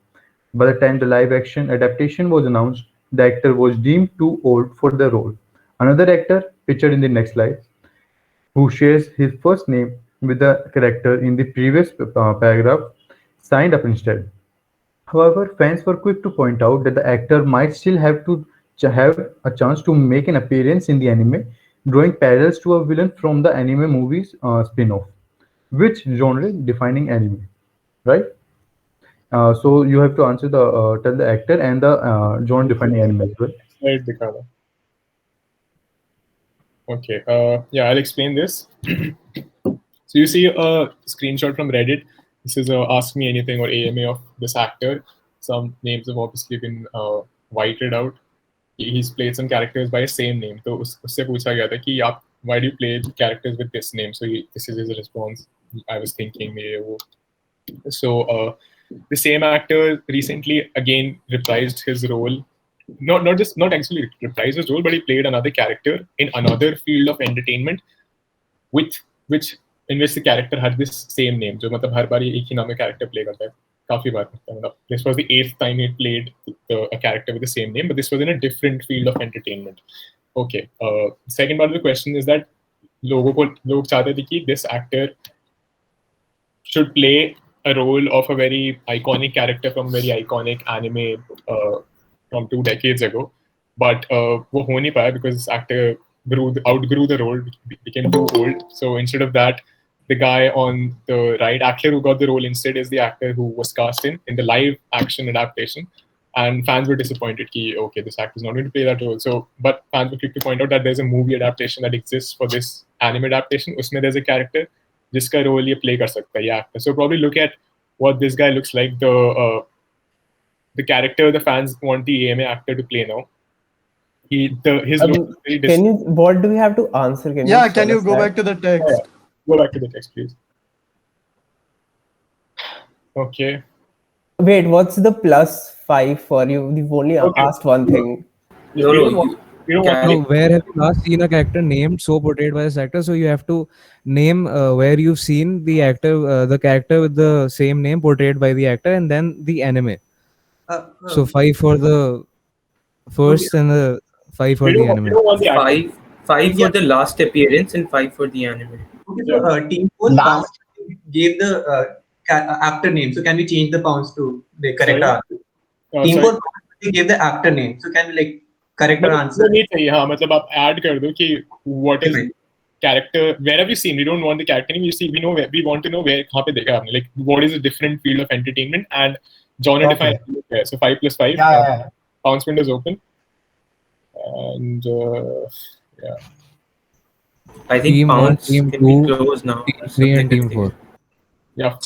By the time the live-action adaptation was announced, the actor was deemed too old for the role. Another actor, pictured in the next slide, who shares his first name with the character in the previous paragraph, signed up instead. However, fans were quick to point out that the actor might still have to have a chance to make an appearance in the anime, drawing parallels to a villain from the anime movies spin-off. Which genre defining anime, right? So you have to answer the tell the actor and the genre defining anime as well. Right, Dikala. Okay. Yeah, I'll explain this. So you see a screenshot from Reddit. This is Ask Me Anything or AMA of this actor. Some names have obviously been whited out. He's played some characters by the same name. So उससे पूछा गया था कि आप why do you play characters with this name? So this is his response. I was thinking ये वो. So the same actor recently again reprised his role. Not actually reprised his role, but he played another character in another field of entertainment, with which in which the character had this same name. जो मतलब हर बार ये एक ही नाम में character play करता है. काफी बार करता है. मतलब this was the 8th time he played a character with the same name, but this was in a different field of entertainment. Okay. Second part of the question is that लोग चाहते थे कि this actor should play a role of a very iconic character from a very iconic anime from 2 decades ago, but वो हो नहीं पाया because this actor outgrew the role, became too old. So instead of that, the guy on the right, actor who got the role instead, is the actor who was cast in the live action adaptation. And fans were disappointed कि okay, this actor is not going to play that role. So, but fans were quick to point out that there's a movie adaptation that exists for this anime adaptation. उसमें there's a character जिसका role ये play कर सकता है ये actor. So probably look at what this guy looks like. The character the fans want the AMA actor to play now. His look is very Can you? What do we have to answer? Can Yeah, you can you tell us go that? back to the text? Yeah. Go back to the text, please. Okay. Wait, what's the +5 for you? You've only asked one thing. You don't want No, where have you last seen a character named so portrayed by this actor? So you have to name where you've seen the actor, the character with the same name portrayed by the actor, and then the anime. So 5 for the first and the 5 for the anime. Five for the last appearance and 5 for the anime. Okay, so Team 4 pounds gave the actor name. So can we change the pounds to the correct answer? Team 4 gave the actor name. So can we like correct our answer? नहीं चाहिए हाँ मतलब आप add कर दो कि what is character, where have you seen? We don't want the character name. You see, we want to know where कहाँ पे देखा आपने, like what is a different field of entertainment and genre defined. So 5 + 5. Pound spin is open. And yeah. I think Team 1, pounds Team can 2, be closed now. Team 3 and Team 4. Yeah.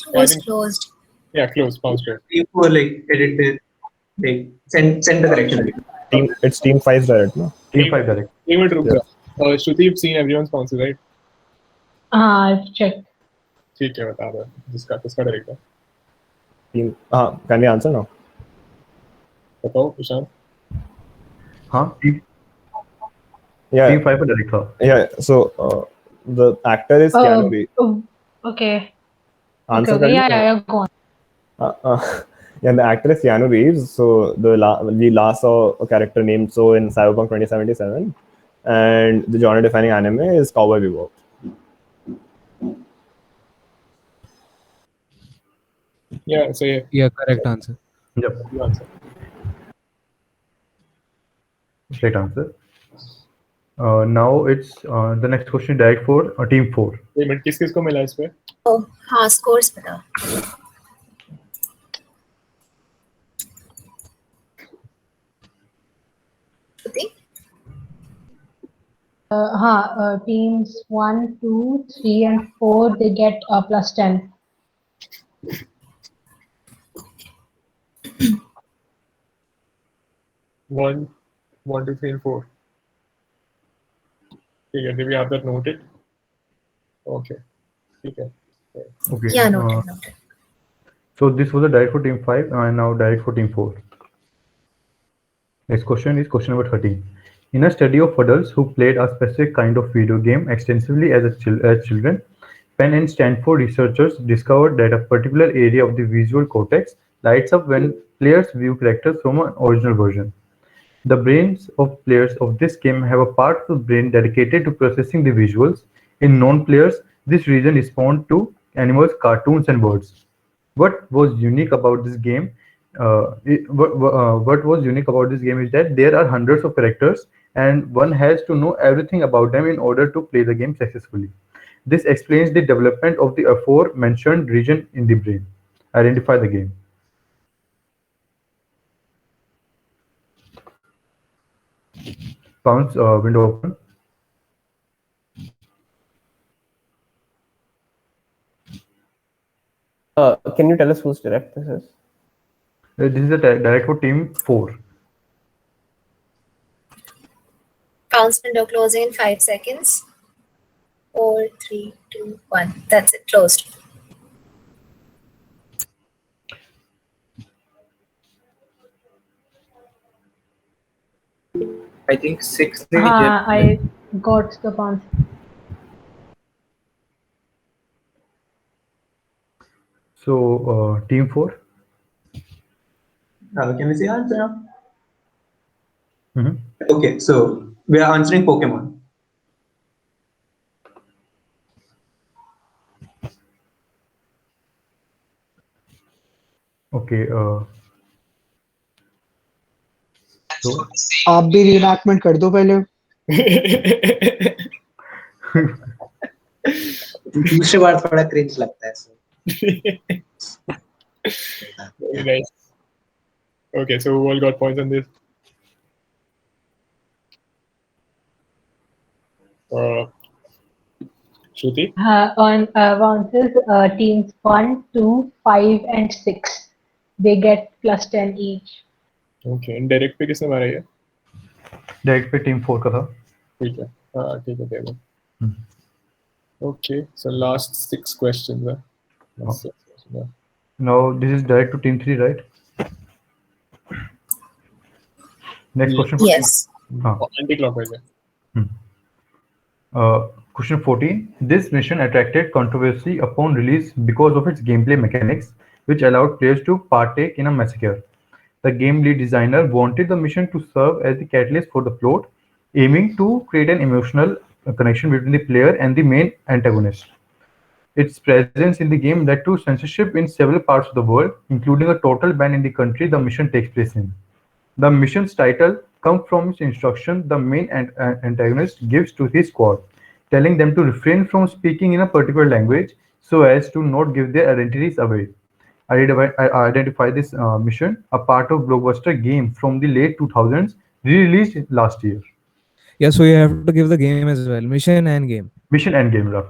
Closed. Yeah, close. Pound spin. Team 4 like edit it, like send the correction. It's Team 5 direct, no? Team 5 direct. Team it, Shruti, you've seen everyone's pounds, right? I've checked. ठीक है बता दो किसका director. Team. Can we answer now? बताओ प्रशांत. हाँ. Yeah. Team 5 director. Yeah. So the actor is Keanu Reeves. Okay. Answer Okay. Yeah, go on. Yeah, the actor is Keanu Reeves. So we last saw a character named so in Cyberpunk 2077, and the genre-defining anime is Cowboy Bebop. Yeah. So Yeah, correct answer. Yep. You answer. Right answer. Now it's the next question direct for Team 4. But किस-किसको मिला इस पे? Oh, हाँ, scores पता. Teams 1, 2, 3, and 4 they get +10. One, 2, 3, and 4. Okay, do we have that noted? Okay. Okay. Yeah, noted. So this was a direct for Team 5 and now direct for Team 4. Next question is question number 13. In a study of adults who played a specific kind of video game extensively as children, Penn and Stanford researchers discovered that a particular area of the visual cortex lights up when players view characters from an original version. The brains of players of this game have a part of the brain dedicated to processing the visuals. In non-players, this region responds to animals, cartoons, and birds. What was unique about this game What was unique about this game is that there are hundreds of characters and one has to know everything about them in order to play the game successfully. This explains the development of the aforementioned region in the brain. Identify the game. Pounds window open. Can you tell us whose direct this is? This is a direct for team 4. Pounce window closing in 5 seconds. 4, 3, 2, 1. That's it. Closed. I think 6 I got the bounce. So team 4. Can we say answer now? Mhm. Okay, so we are answering Pokemon. Okay. So आप भी reenactment कर दो पहले. दूसरी बार थोड़ा cringe लगता है. Very nice. Okay, so who all got points on this? Shruti? On bounces, teams 1, 2, 5, and 6. They get plus 10 each. Okay, and direct पे किसने मारा ये? डायरेक्ट पे टीम 4 का था. ठीक है, हाँ ठीक है देगा. Okay, so last 6 questions. Last 6 questions. Now this is direct to team 3, right? Next question. Yes. Anti-clockwise. Question 14. This mission attracted controversy upon release because of its gameplay mechanics, which allowed players to partake in a massacre. The game lead designer wanted the mission to serve as the catalyst for the plot, aiming to create an emotional connection between the player and the main antagonist. Its presence in the game led to censorship in several parts of the world, including a total ban in the country the mission takes place in. The mission's title comes from its instruction the main antagonist gives to his squad, telling them to refrain from speaking in a particular language so as to not give their identities away. I identify this mission, a part of blockbuster game from the late 2000s, re-released last year. Yeah, so you have to give the game as well. Mission and game. Mission and game, right?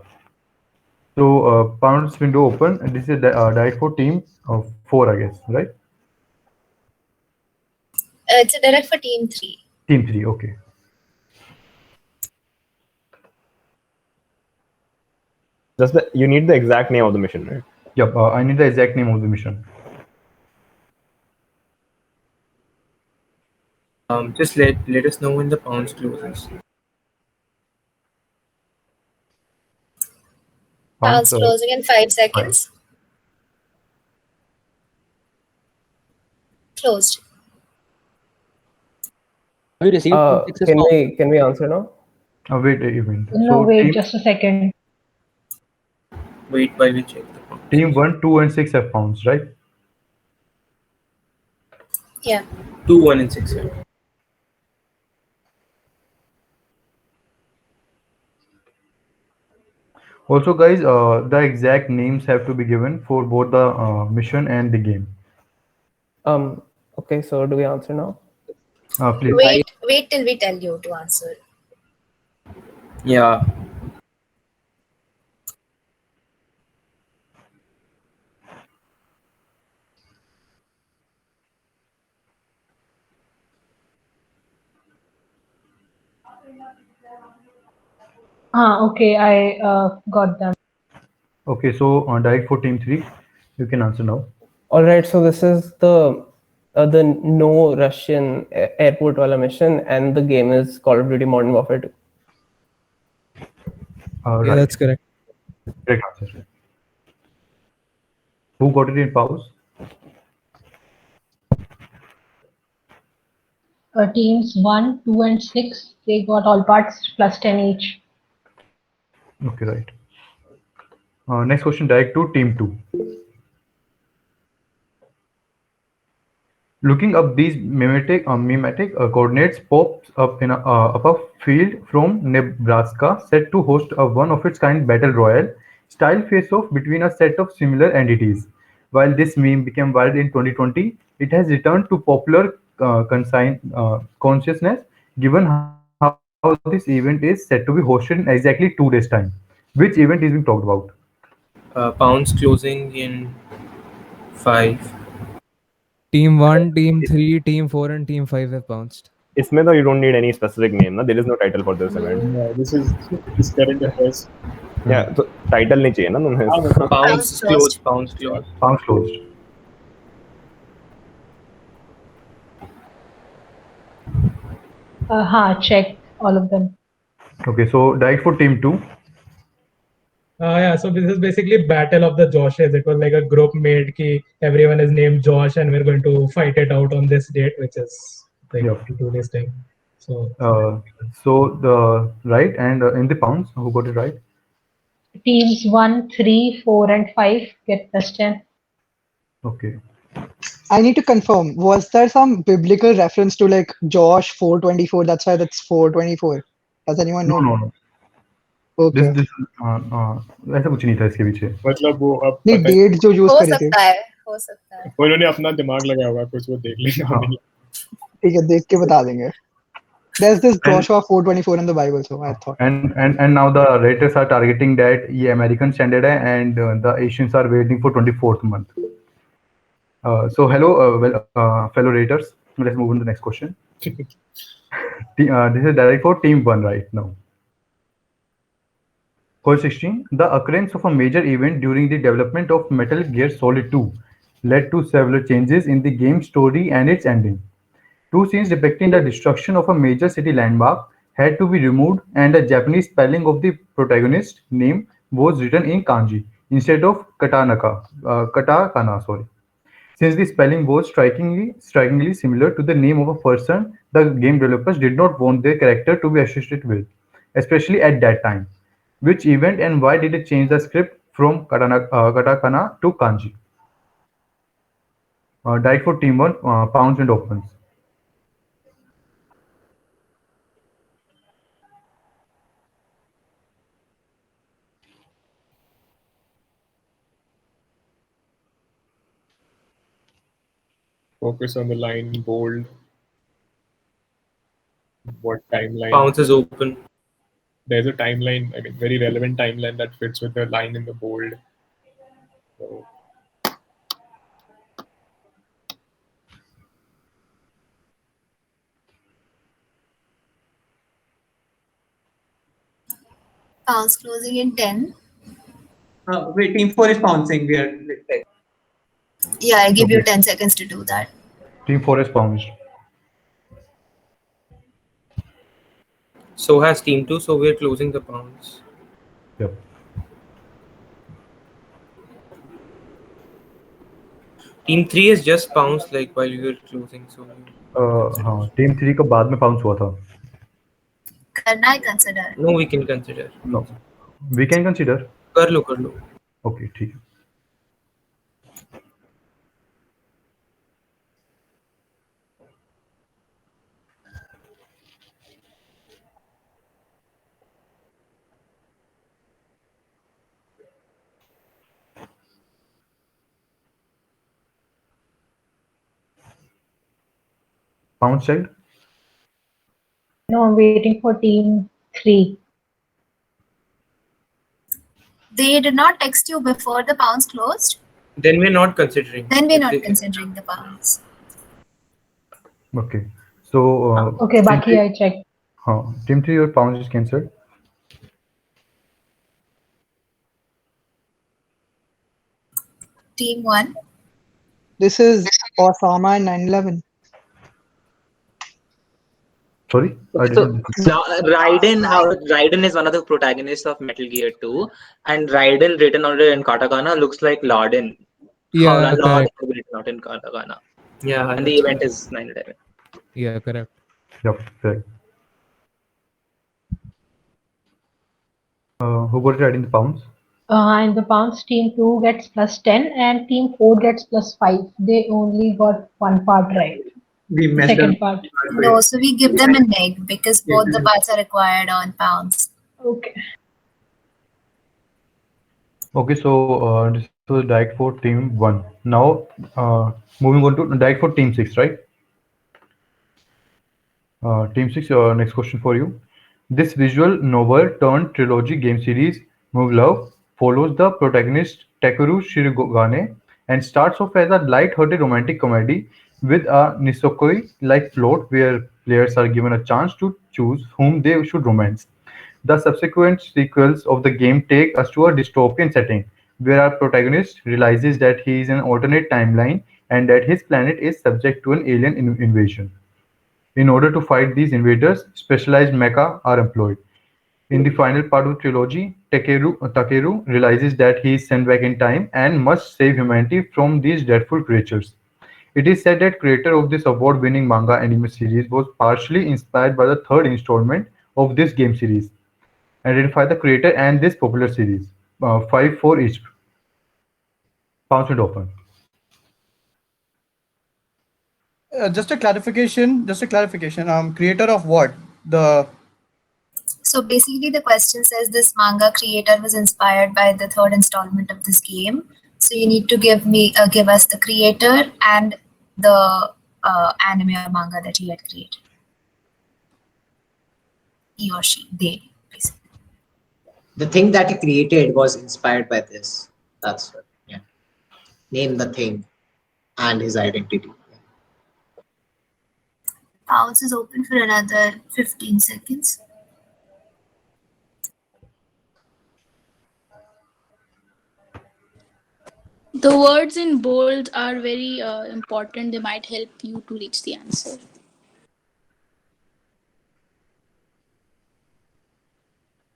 So Pounds window open, and this is direct for team 4, I guess, right? It's a direct for team 3. Team 3, okay. You need the exact name of the mission, right? Yep, I need the exact name of the mission. Just let us know when the pounds closes. Pounds closing in 5 seconds. Closed. Have you received can we answer now? Wait a minute. No, wait, just a second. Wait while we check the pounds. Team 1, 2, and 6 have pounds, right? Yeah. 2, 1, and 6. Yeah. Also, guys, the exact names have to be given for both the mission and the game. Okay, so do we answer now? Please. Wait till we tell you to answer. Yeah. Okay, I got them. Okay, so direct for team 3, you can answer now. All right, so this is the no Russian airport wala mission, and the game is Call of Duty Modern Warfare 2. Yeah, Right. that's correct. Correct answer. Who got it in pause? Teams 1, 2, and 6, they got all parts plus 10 each. Okay, right. Next question, direct to team 2. Looking up these mimetic coordinates pops up in up a field from Nebraska set to host a one-of-its-kind battle royale style face-off between a set of similar entities. While this meme became viral in 2020, it has returned to popular consciousness given how this event is set to be hosted in exactly 2 days' time. Which event is being talked about? Pounds closing in 5. Team 1, Team 3, Team 4, and Team 5 have bounced. इसमें तो you don't need any specific name ना, there is no title for this event. Yeah, this is current affairs. Yeah, तो title नहीं चाहिए ना तुम्हें. Pounds is closed. Pounds closed. Pounds closed. Check all of them. Okay, so direct for team 2. Yeah, so this is basically Battle of the Joshes. It was like a group made ki everyone is named Josh and we're going to fight it out on this date, which is like in 2 days time. So So the right and in the pounds, who got it right? Teams 1, 3, 4, and 5 get plus 10. Okay. I need to confirm. Was there some biblical reference to like Josh 424? That's why that's 424. Does anyone know? No. Okay. This ऐसा कुछ नहीं था इसके पीछे. मतलब वो अब नहीं पता डेट जो यूज हो करी थी. सकता है हो सकता है उन्होंने अपना दिमाग लगाया होगा कुछ वो देख लेना. ठीक है देख के बता देंगे. There's this Joshua 424 in the Bible, so I thought. And now the Redditors are targeting that ये American standard है and the Asians are waiting for 24th month. So hello, fellow Redditors. Let's move on to the next question. This is direct for Team 1 right now. Question 16. The occurrence of a major event during the development of Metal Gear Solid 2 led to several changes in the game's story and its ending. 2 scenes depicting the destruction of a major city landmark had to be removed, and the Japanese spelling of the protagonist's name was written in kanji instead of katakana. Since the spelling was strikingly similar to the name of a person the game developers did not want their character to be associated with, especially at that time. Which event and why did it change the script from katakana to kanji? Direct for Team 1, pounds and opens. Focus on the line, bold. What timeline? Pounds is open. There's a timeline, I mean, very relevant timeline that fits with the line in the bold. So, Pounds closing in 10. Wait, team 4 is pouncing. We are. Yeah, I give you 10 seconds to do that. Team 4 is pounced. So has Team 2, so we're closing the pounds. Yep. Team 3 is just pounced like while you were closing. So हाँ, Team 3 का बाद में pounce हुआ था. Can I consider? No, we can consider. No. We can consider. कर लो. Okay, ठीक है. Pounce child? No, I'm waiting for team 3. They did not text you before the pounds closed? Then we're not considering. Then we're not considering the pounds. Okay. So Okay, Baki, I checked. Team 3, your pounds is cancelled. Team 1. This is Osama and 9/11. Sorry? So Raiden is one of the protagonists of Metal Gear 2, and Raiden written out in katakana looks like Laden. Yeah, Laden correct. written out in katakana. Yeah, and the event is 9/11. Yeah, correct. Yep, correct. Who got it right in the pounds? In the pounds, team 2 gets plus 10 and team 4 gets plus 5. They only got one part right. We The messed up. second part. No, so we give them a neg because both the parts are required on pounds. Okay. Okay, so this was direct for team 1. Now, moving on to direct for team 6, right? Team 6, next question for you. This visual novel turned trilogy game series, Move Love, follows the protagonist Takeru Shirogane and starts off as a light-hearted romantic comedy with a Nisokoi-like plot where players are given a chance to choose whom they should romance. The subsequent sequels of the game take us to a dystopian setting, where our protagonist realizes that he is in an alternate timeline and that his planet is subject to an alien invasion. In order to fight these invaders, specialized mecha are employed. In the final part of the trilogy, Takeru realizes that he is sent back in time and must save humanity from these dreadful creatures. It is said that creator of this award-winning manga anime series was partially inspired by the third installment of this game series. Identify the creator and this popular series. 5 for each. Pounds and often. Just a clarification. Creator of what? The So basically, the question says this manga creator was inspired by the third installment of this game. So you need to give us the creator and the anime or manga that he had created. He or she, they, basically. The thing that he created was inspired by this. That's what. Yeah. Name the thing and his identity. Pause is open for another 15 seconds. The words in bold are very important. They might help you to reach the answer.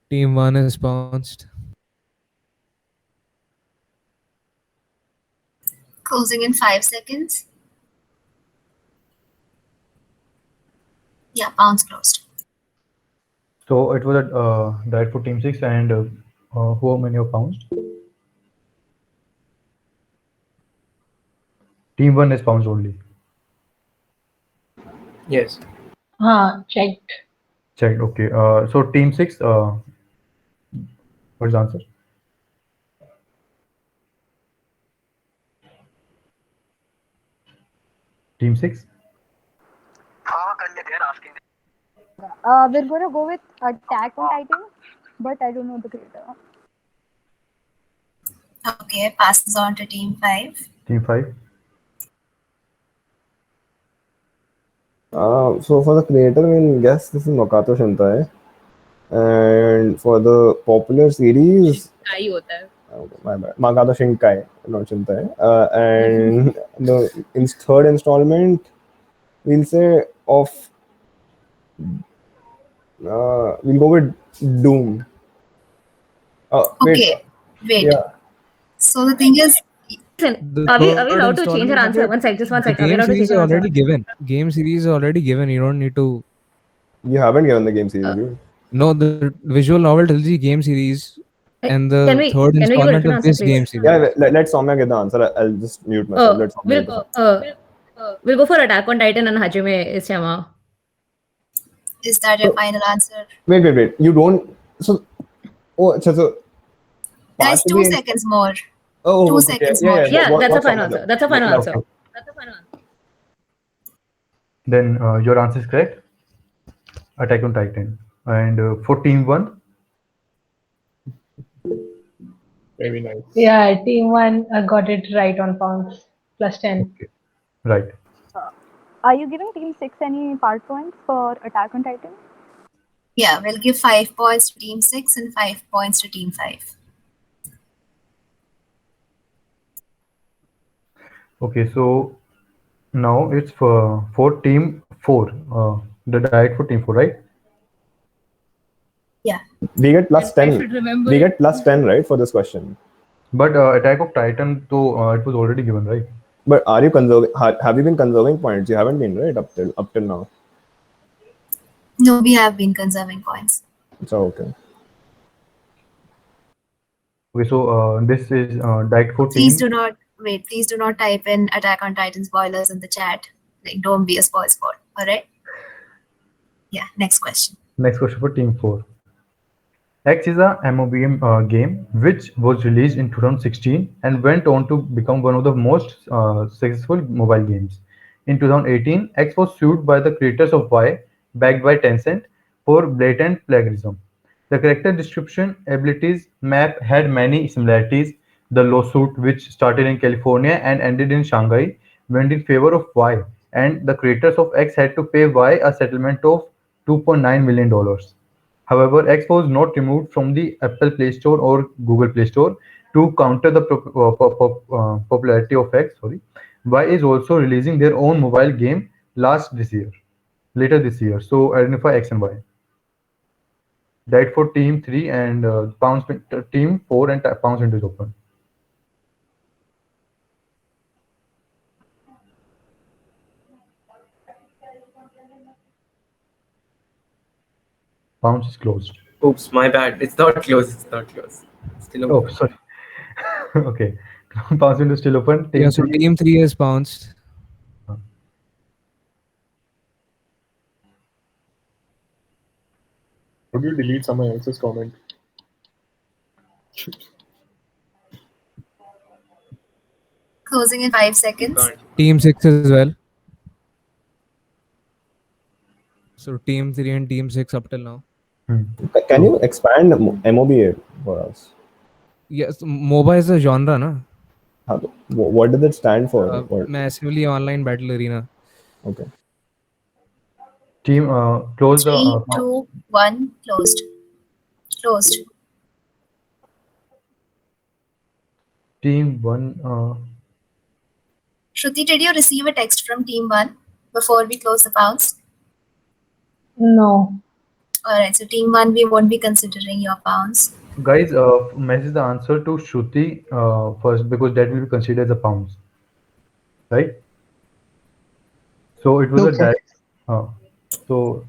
Team 1 is bounced. Closing in 5 seconds. Yeah, bounce closed. So it was a diet for team 6 and how many are pounced? Team 1 is pounced only. Yes. Checked. Checked. Okay. So team 6, what is the answer? Team 6? We're gonna go with Attack on Titan, but I don't know the creator. Okay, passes on to team 5. Team 5? So for the creator, we'll guess this is Makoto Shinkai. And for the popular series, Shinkai होता है. okay, my bad. Makoto Shinkai, not Shinkai. And in third installment, we'll say of. We'll go with Doom. Okay, wait. Yeah. So the thing is, Are we allowed to change our answer? One sec. Are we Game allowed to series change is our answer? already given. Game series is already given. You don't need to. You haven't given the game series, dude. No, the visual novel tells you game series and the Can we third give a installment written of answer, this please? game series. Yeah, let Soumya get the answer. I'll just mute myself. Let Soumya get the answer. We'll go for Attack on Titan and Hajime Isayama. is that your final answer? Wait. You don't. So. Oh, so. Guys, 2 seconds more. Oh, 2 okay. seconds Yeah, more. yeah. That's a What's final Soumya? answer. That's a final Yeah, answer. okay. Then your answer is correct. Attack on Titan. And for team 1? Very nice. Yeah, team 1 got it right on pounds. Plus 10. Okay. Right. Are you giving Team 6 any part points for Attack on Titan? Yeah, we'll give 5 points to team 6 and 5 points to team 5. Okay, so now it's for team 4. The diet for team 4, right? Yeah. We get plus I 10. should remember We it. get plus 10, right, for this question. But Attack of Titan, so it was already given, right? But are you conserving? Have you been conserving points? You haven't been, right, up till now. No, we have been conserving points. So okay. Okay, so this is direct for Please team. do not wait. Please do not type in Attack on Titan spoilers in the chat. Like, don't be a spoil sport. All right. Yeah. Next question. Next question for team 4. X is a MOBM game which was released in 2016 and went on to become one of the most successful mobile games. In 2018, X was sued by the creators of Y, backed by Tencent, for blatant plagiarism. The character description abilities map had many similarities. The lawsuit, which started in California and ended in Shanghai, went in favor of Y, and the creators of X had to pay Y a settlement of $2.9 million. However, X was not removed from the Apple Play Store or Google Play Store to counter the popularity of X. Sorry, Y is also releasing their own mobile game later this year. So identify X and Y. That for team 3 and team 4 and pounds into is open. Pounds is closed. Oops, my bad. It's not close. It's not close. Still Oh, open. sorry. Okay. Pounds into still open. Yeah, so team 3 is bounced. Would you delete someone else's comment? Closing in 5 seconds. Team 6 as well. So team 3 and team 6 up till now. Can you expand MOBA for us? Yes, MOBA is a genre, na? What does it stand for? Massively online battle arena. Okay. Team close 3, the 2, 1. Closed. Closed. team 1. Shruti, did you receive a text from team 1 before we close the pounds? No. All right. So team 1, we won't be considering your pounds. Guys, message the answer to Shruti first because that will be considered as a pounds. Right? So it was a direct. So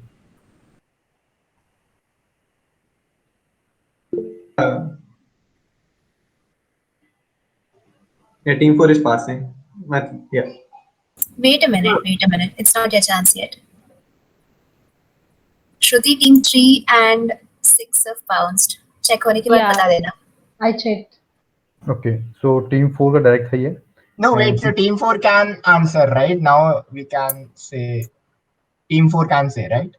Yeah, team 4 is passing. But yeah. Wait a minute. Wait a minute. It's not your chance yet. Shruti, team 3 and 6 have bounced. Check होने के बाद Yeah. बता देना. I checked. okay. So team 4 का direct है ये. No, wait. So team 4 can answer, right? Now we can say team 4 can say, right?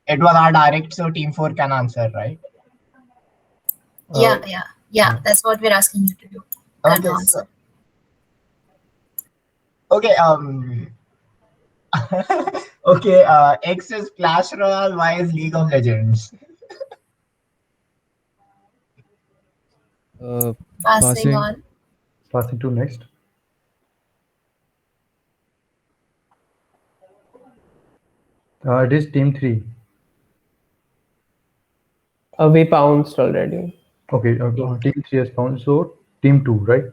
It was our direct, so team 4 can answer, right? Yeah. That's what we're asking you to do. Can't Okay. answer. Okay. Okay. X is Clash Royale. Y is League of Legends. Passing on. Passing to next. It is team 3. We pounced already. Okay. Team 3 has pounced. So team 2, right?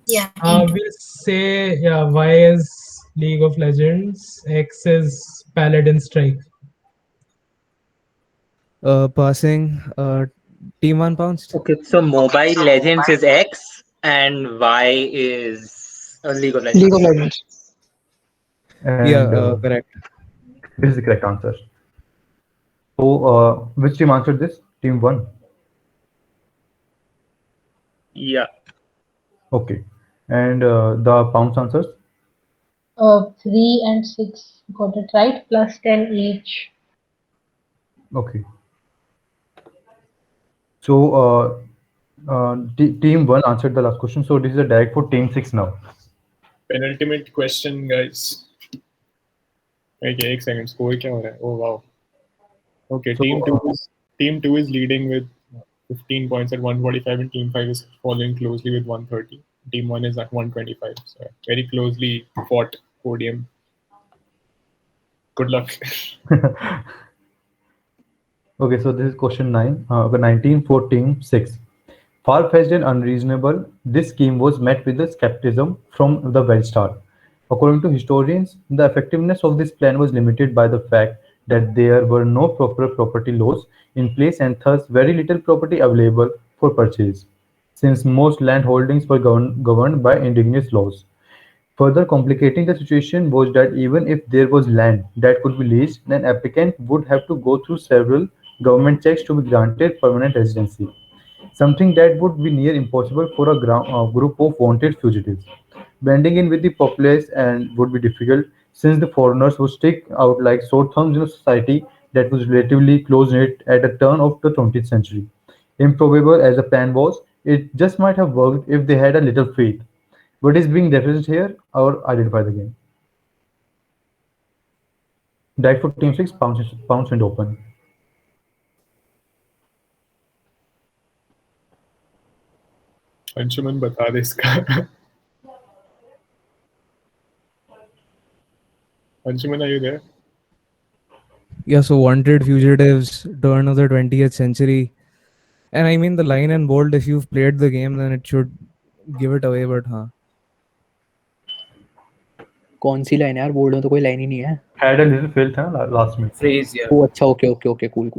Yeah. We'll say Y is League of Legends, X is Paladin Strike. Passing. Team 1 pounced. Okay, so Mobile Legends is X and Y is League of Legends. League of Legends. And, correct. This is the correct answer. So which team answered this? Team 1. Yeah. Okay. And the pounds answers? 3 and 6 got it right, plus 10 each. Okay. So team 1 answered the last question. So this is a direct for team 6 now. Penultimate question, guys. Okay, 1 second. Score क्या हो रहा है? Oh wow. Okay, So, team 2 is leading with 15 points at 145, and team 5 is following closely with 130. Team 1 is at 125. So very closely fought podium. Good luck. Okay, so this is question 9. 19 for team 6. Far-fetched and unreasonable, this scheme was met with the skepticism from the very start. According to historians, the effectiveness of this plan was limited by the fact that there were no proper property laws in place and thus very little property available for purchase, since most land holdings were governed by indigenous laws. Further complicating the situation was that even if there was land that could be leased, an applicant would have to go through several government checks to be granted permanent residency, something that would be near impossible for a group of wanted fugitives. Blending in with the populace and would be difficult since the foreigners would stick out like sore thumbs in a society that was relatively close-knit at the turn of the 20th century. Improbable as the plan was, it just might have worked if they had a little faith. What is being referenced here or identify the game? Died for team 6, pounds and open. Anshuman बता दे इसका. Anshuman, are you there? Yeah, so wanted fugitives, turn of the 20th century. And I mean the line and bold, if you've played the game, then it should give it away, but huh. कौन सी line है यार? Board में तो कोई line ही नहीं है. Had a little fail था last में. Phrase, yeah. Oh, अच्छा, okay, cool.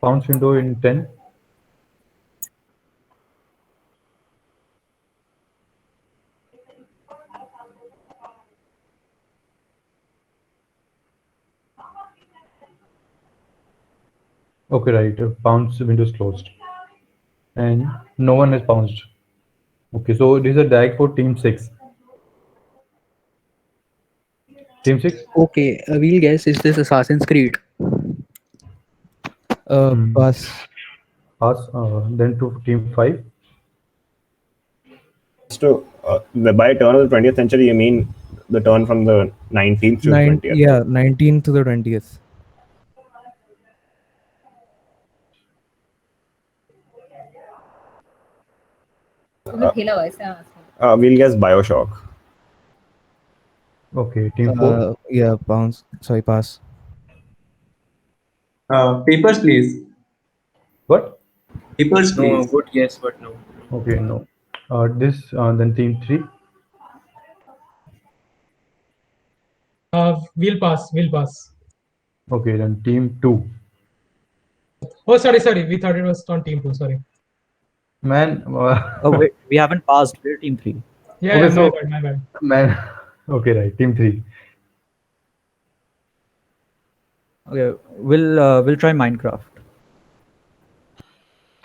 Pounds window in 10. Okay, right. Pounds window is closed. And no one has pounced. Okay, so this is a diag for team 6. Team 6? Okay, we'll guess, is this Assassin's Creed? Pass. Then to team 5. So, by turn of the 20th century, you mean the turn from the 19th to the 20th? Yeah, 19th to the 20th. We'll guess Bioshock. Okay, team 4. Yeah, pounds. Sorry, pass. Papers, please. What? Papers, please. No, good guess, but no. Okay, no. Then team 3. We'll pass. Okay, then team 2. Oh, sorry. We thought it was on team 2. Sorry. Man. Oh, wait, we haven't passed. We're team 3. Yeah, Okay, so my bad. man. Okay, right. Team 3. Okay, we'll try Minecraft.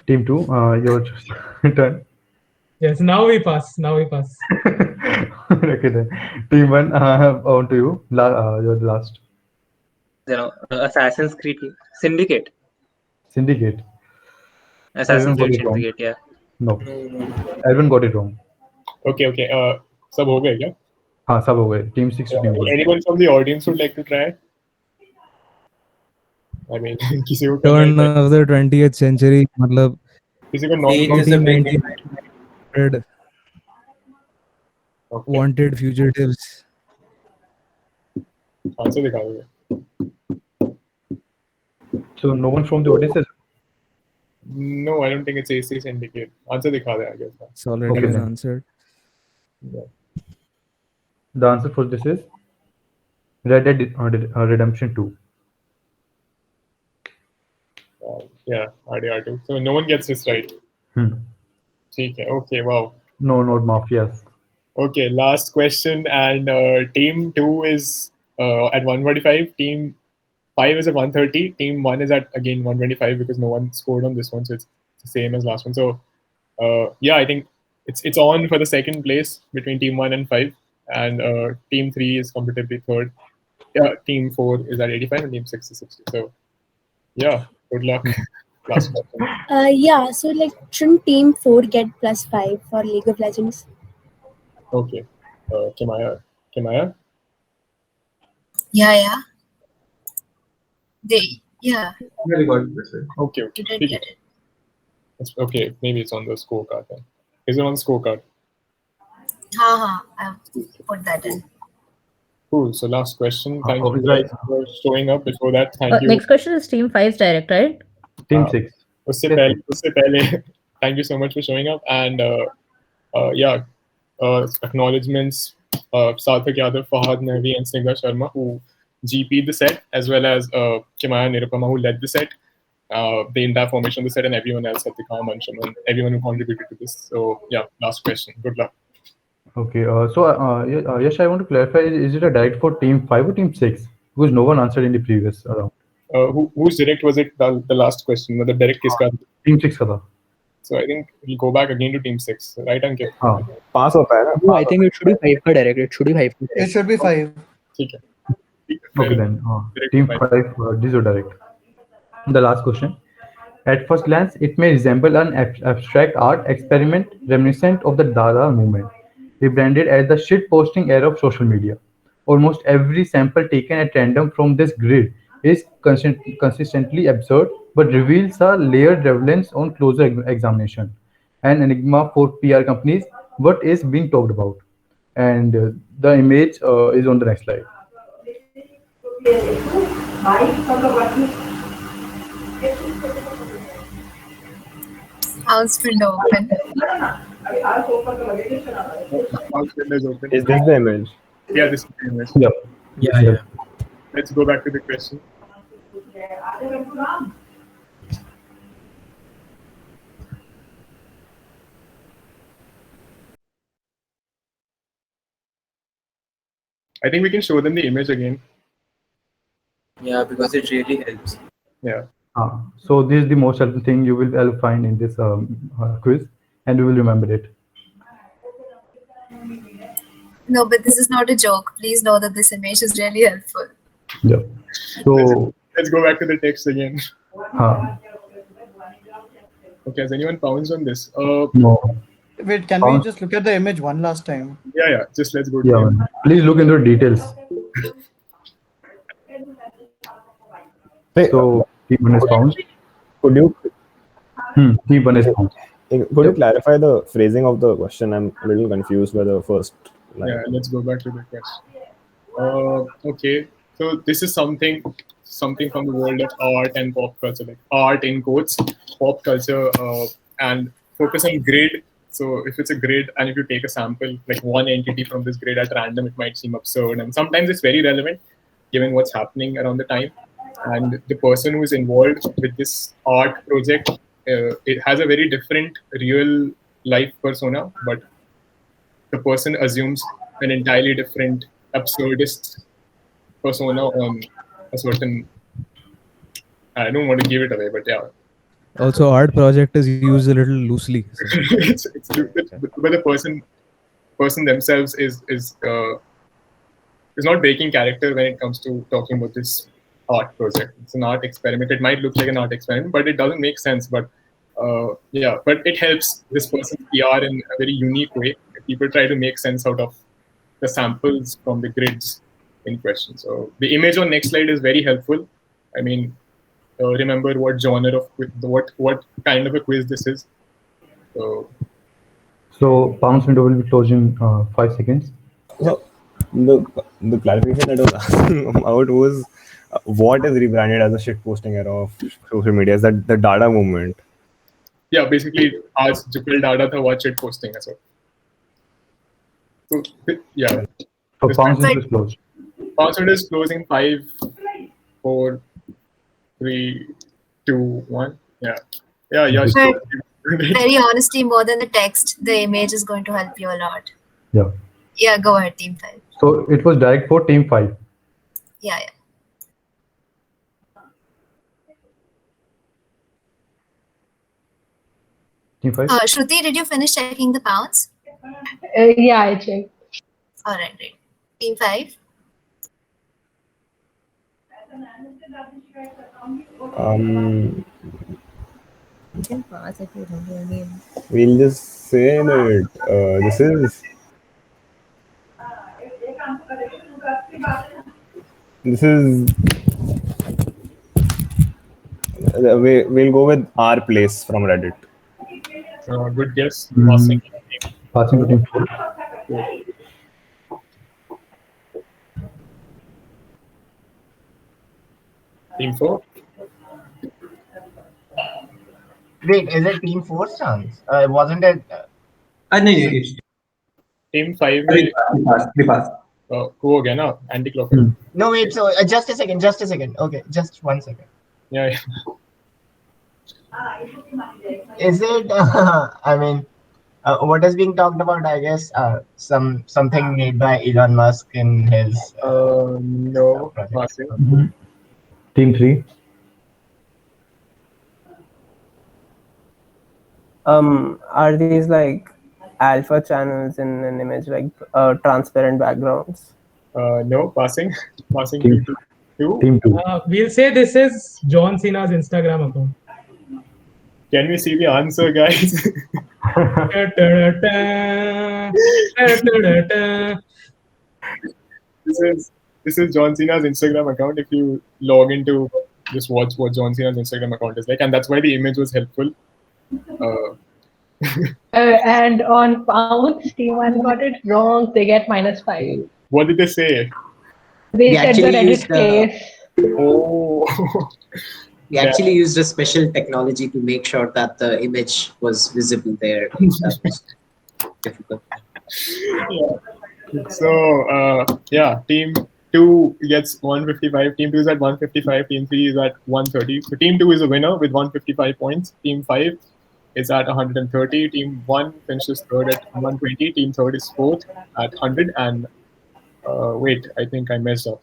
Team 2, your turn. Yes, now we pass. Okay, then. Team 1, on to you. You're the last. Assassin's Creed. Syndicate. Assassin's Creed Syndicate, yeah. No. Everyone got it wrong. Okay. सब हो गए क्या? हाँ, सब हो गए. Team 6 to team 1. Anyone from the audience would like to try? I mean, किसी को Turn of the 20th century, मतलब किसी को 1900 wanted fugitives. आंसर दिखा दो. So no one from the audience is. No, I don't think it's AC Syndicate. Answer दिखा दे, I guess. It's already been answered. Yeah. The answer for this is Red Dead Redemption 2. Yeah, RDR2. So no one gets this right. ठीक है. Okay, wow. No, not Mafias. Okay, last question, and team 2 is at 145. Team 5 is at 130. Team 1 is at again 125 because no one scored on this one, so it's the same as last one. So yeah, I think it's on for the second place between team 1 and 5, and team 3 is comfortably third. Yeah, team 4 is at 85 and team 6 is 60. So yeah, good luck. Last question. Yeah, so like shouldn't team 4 get +5 for League of Legends? Okay. Kimaya? Yeah. Yeah. Very good. Okay. You did get it. Okay, maybe it's on the scorecard then. Is it on the scorecard? I'll put that in. Cool. So last question. Thank you guys for showing up. Before that, thank you. Next question is team 5's direct, right? Team 6. उससे पहले thank you so much for showing up and yeah, acknowledgements Sarthak Yadav, Fahad Nahvi, and Sneha Sharma who GP'd the set, as well as Kimaya Nirupama who led the set, the entire formation of the set, and everyone else, Satika, Mancham, and everyone who contributed to this. So yeah, last question. Good luck. Okay, Yash, I want to clarify, is it a direct for team 5 or team 6? Because no one answered in the previous round. Whose direct was it? The last question. The direct kiska? Team 6 ka tha. So I think we'll go back again to team 6, right, Ankit? Pass hota hai na? No, I think it should be 5 ka direct. It should be 5 ka direct. It should be 5. Okay. Okay then, team 5, this is direct. The last question. At first glance, it may resemble an abstract art experiment reminiscent of the Dada movement, rebranded as the shit-posting era of social media. Almost every sample taken at random from this grid is consistently absurd, but reveals a layered relevance on closer examination. An enigma for PR companies, what is being talked about? And the image is on the next slide. House window open. Is this the image? Yeah, this is the image. Yep. Yeah. Let's go back to the question. I think we can show them the image again. Yeah, because it really helps. Yeah. So this is the most helpful thing you will find in this quiz, and you will remember it. No, but this is not a joke. Please know that this image is really helpful. Yeah. So let's go back to the text again. Okay, has anyone pounced on this? No. Wait, can we just look at the image one last time? Yeah. Just let's go. Yeah. Please look into the details. So team 1 is found. Could you? Team 1 is found. Could you clarify the phrasing of the question? I'm a little confused by the first line. Yeah, let's go back to the question. Okay, so this is something from the world of art and pop culture, like art in quotes, pop culture, and focus on grid. So if it's a grid and if you take a sample, like one entity from this grid at random, it might seem absurd. And sometimes it's very relevant given what's happening around the time. And the person who is involved with this art project, it has a very different real life persona, but the person assumes an entirely different absurdist persona on a certain. I don't want to give it away, but yeah. Also, art project is used a little loosely. So. But the person themselves is not breaking character when it comes to talking about this art project. It's an art experiment. It might look like an art experiment, but it doesn't make sense. But but it helps this person's PR in a very unique way. People try to make sense out of the samples from the grids in question. So the image on next slide is very helpful. I mean, remember what genre of what kind of a quiz this is. So bounce window will be closed in 5 seconds. So the clarification that I was asking about was what is rebranded as a shit posting era of social media? Is that the Dada movement? Yeah, basically, आज जो कल Dada था वो shit posting है so. So yeah. So bounce window is closed. Bounce window is closing 5, 4, 3, 2, 1. Yeah. Very honestly, more than the text, the image is going to help you a lot. Yeah. Yeah, go ahead, team 5. So it was direct for team 5. Yeah. Team 5. Shruti, did you finish checking the pounds? Yeah, I checked. All right, great. Team 5. You can pass if you don't know again. We'll just say that this is we'll go with our place from Reddit. Good guess. Passing to team 4. Team 4. Wait, is it Team 4's chance? Wasn't it? No, it's Team 5 we passed. go again, anti-clockwise. No, wait. So just a second. Okay, just 1 second. Yeah. Is it? I mean, what is being talked about? I guess something made by Elon Musk in his. No. Mm-hmm. Team 3. Are these like alpha channels in an image, like transparent backgrounds? No, passing Team to two. Team 2. We'll say this is John Cena's Instagram account. Can we see the answer, guys? This is John Cena's Instagram account. If you log into, just watch what John Cena's Instagram account is like, and that's why the image was helpful. And on pounds, team 1 got it wrong. They get -5. What did they say? They We said the actually Reddit used, case. Oh. We actually used a special technology to make sure that the image was visible there. That was difficult. Yeah. So Team 2 gets 155. Team 2 is at 155. Team 3 is at 130. So Team 2 is a winner with 155 points. Team 5 is at 130. Team 1 finishes third at 120. Team 3 is fourth at 100. And wait, I think I messed up.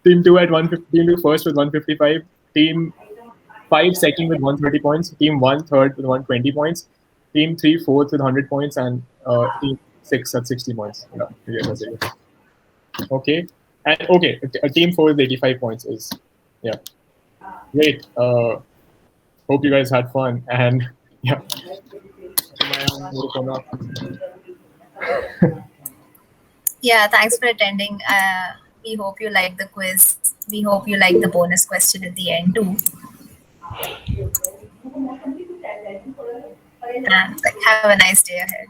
Team 2 at 150. Team 2 first with 155. Team 5 second with 130 points. Team 1 third with 120 points. Team 3 fourth with 100 points. And Team 6 at 60 points. Yeah, that's it. Okay. And okay, Team 4 with 85 points is, yeah. Great. Hope you guys had fun. And yeah. Yeah, thanks for attending. We hope you like the quiz. We hope you like the bonus question at the end too. And have a nice day ahead.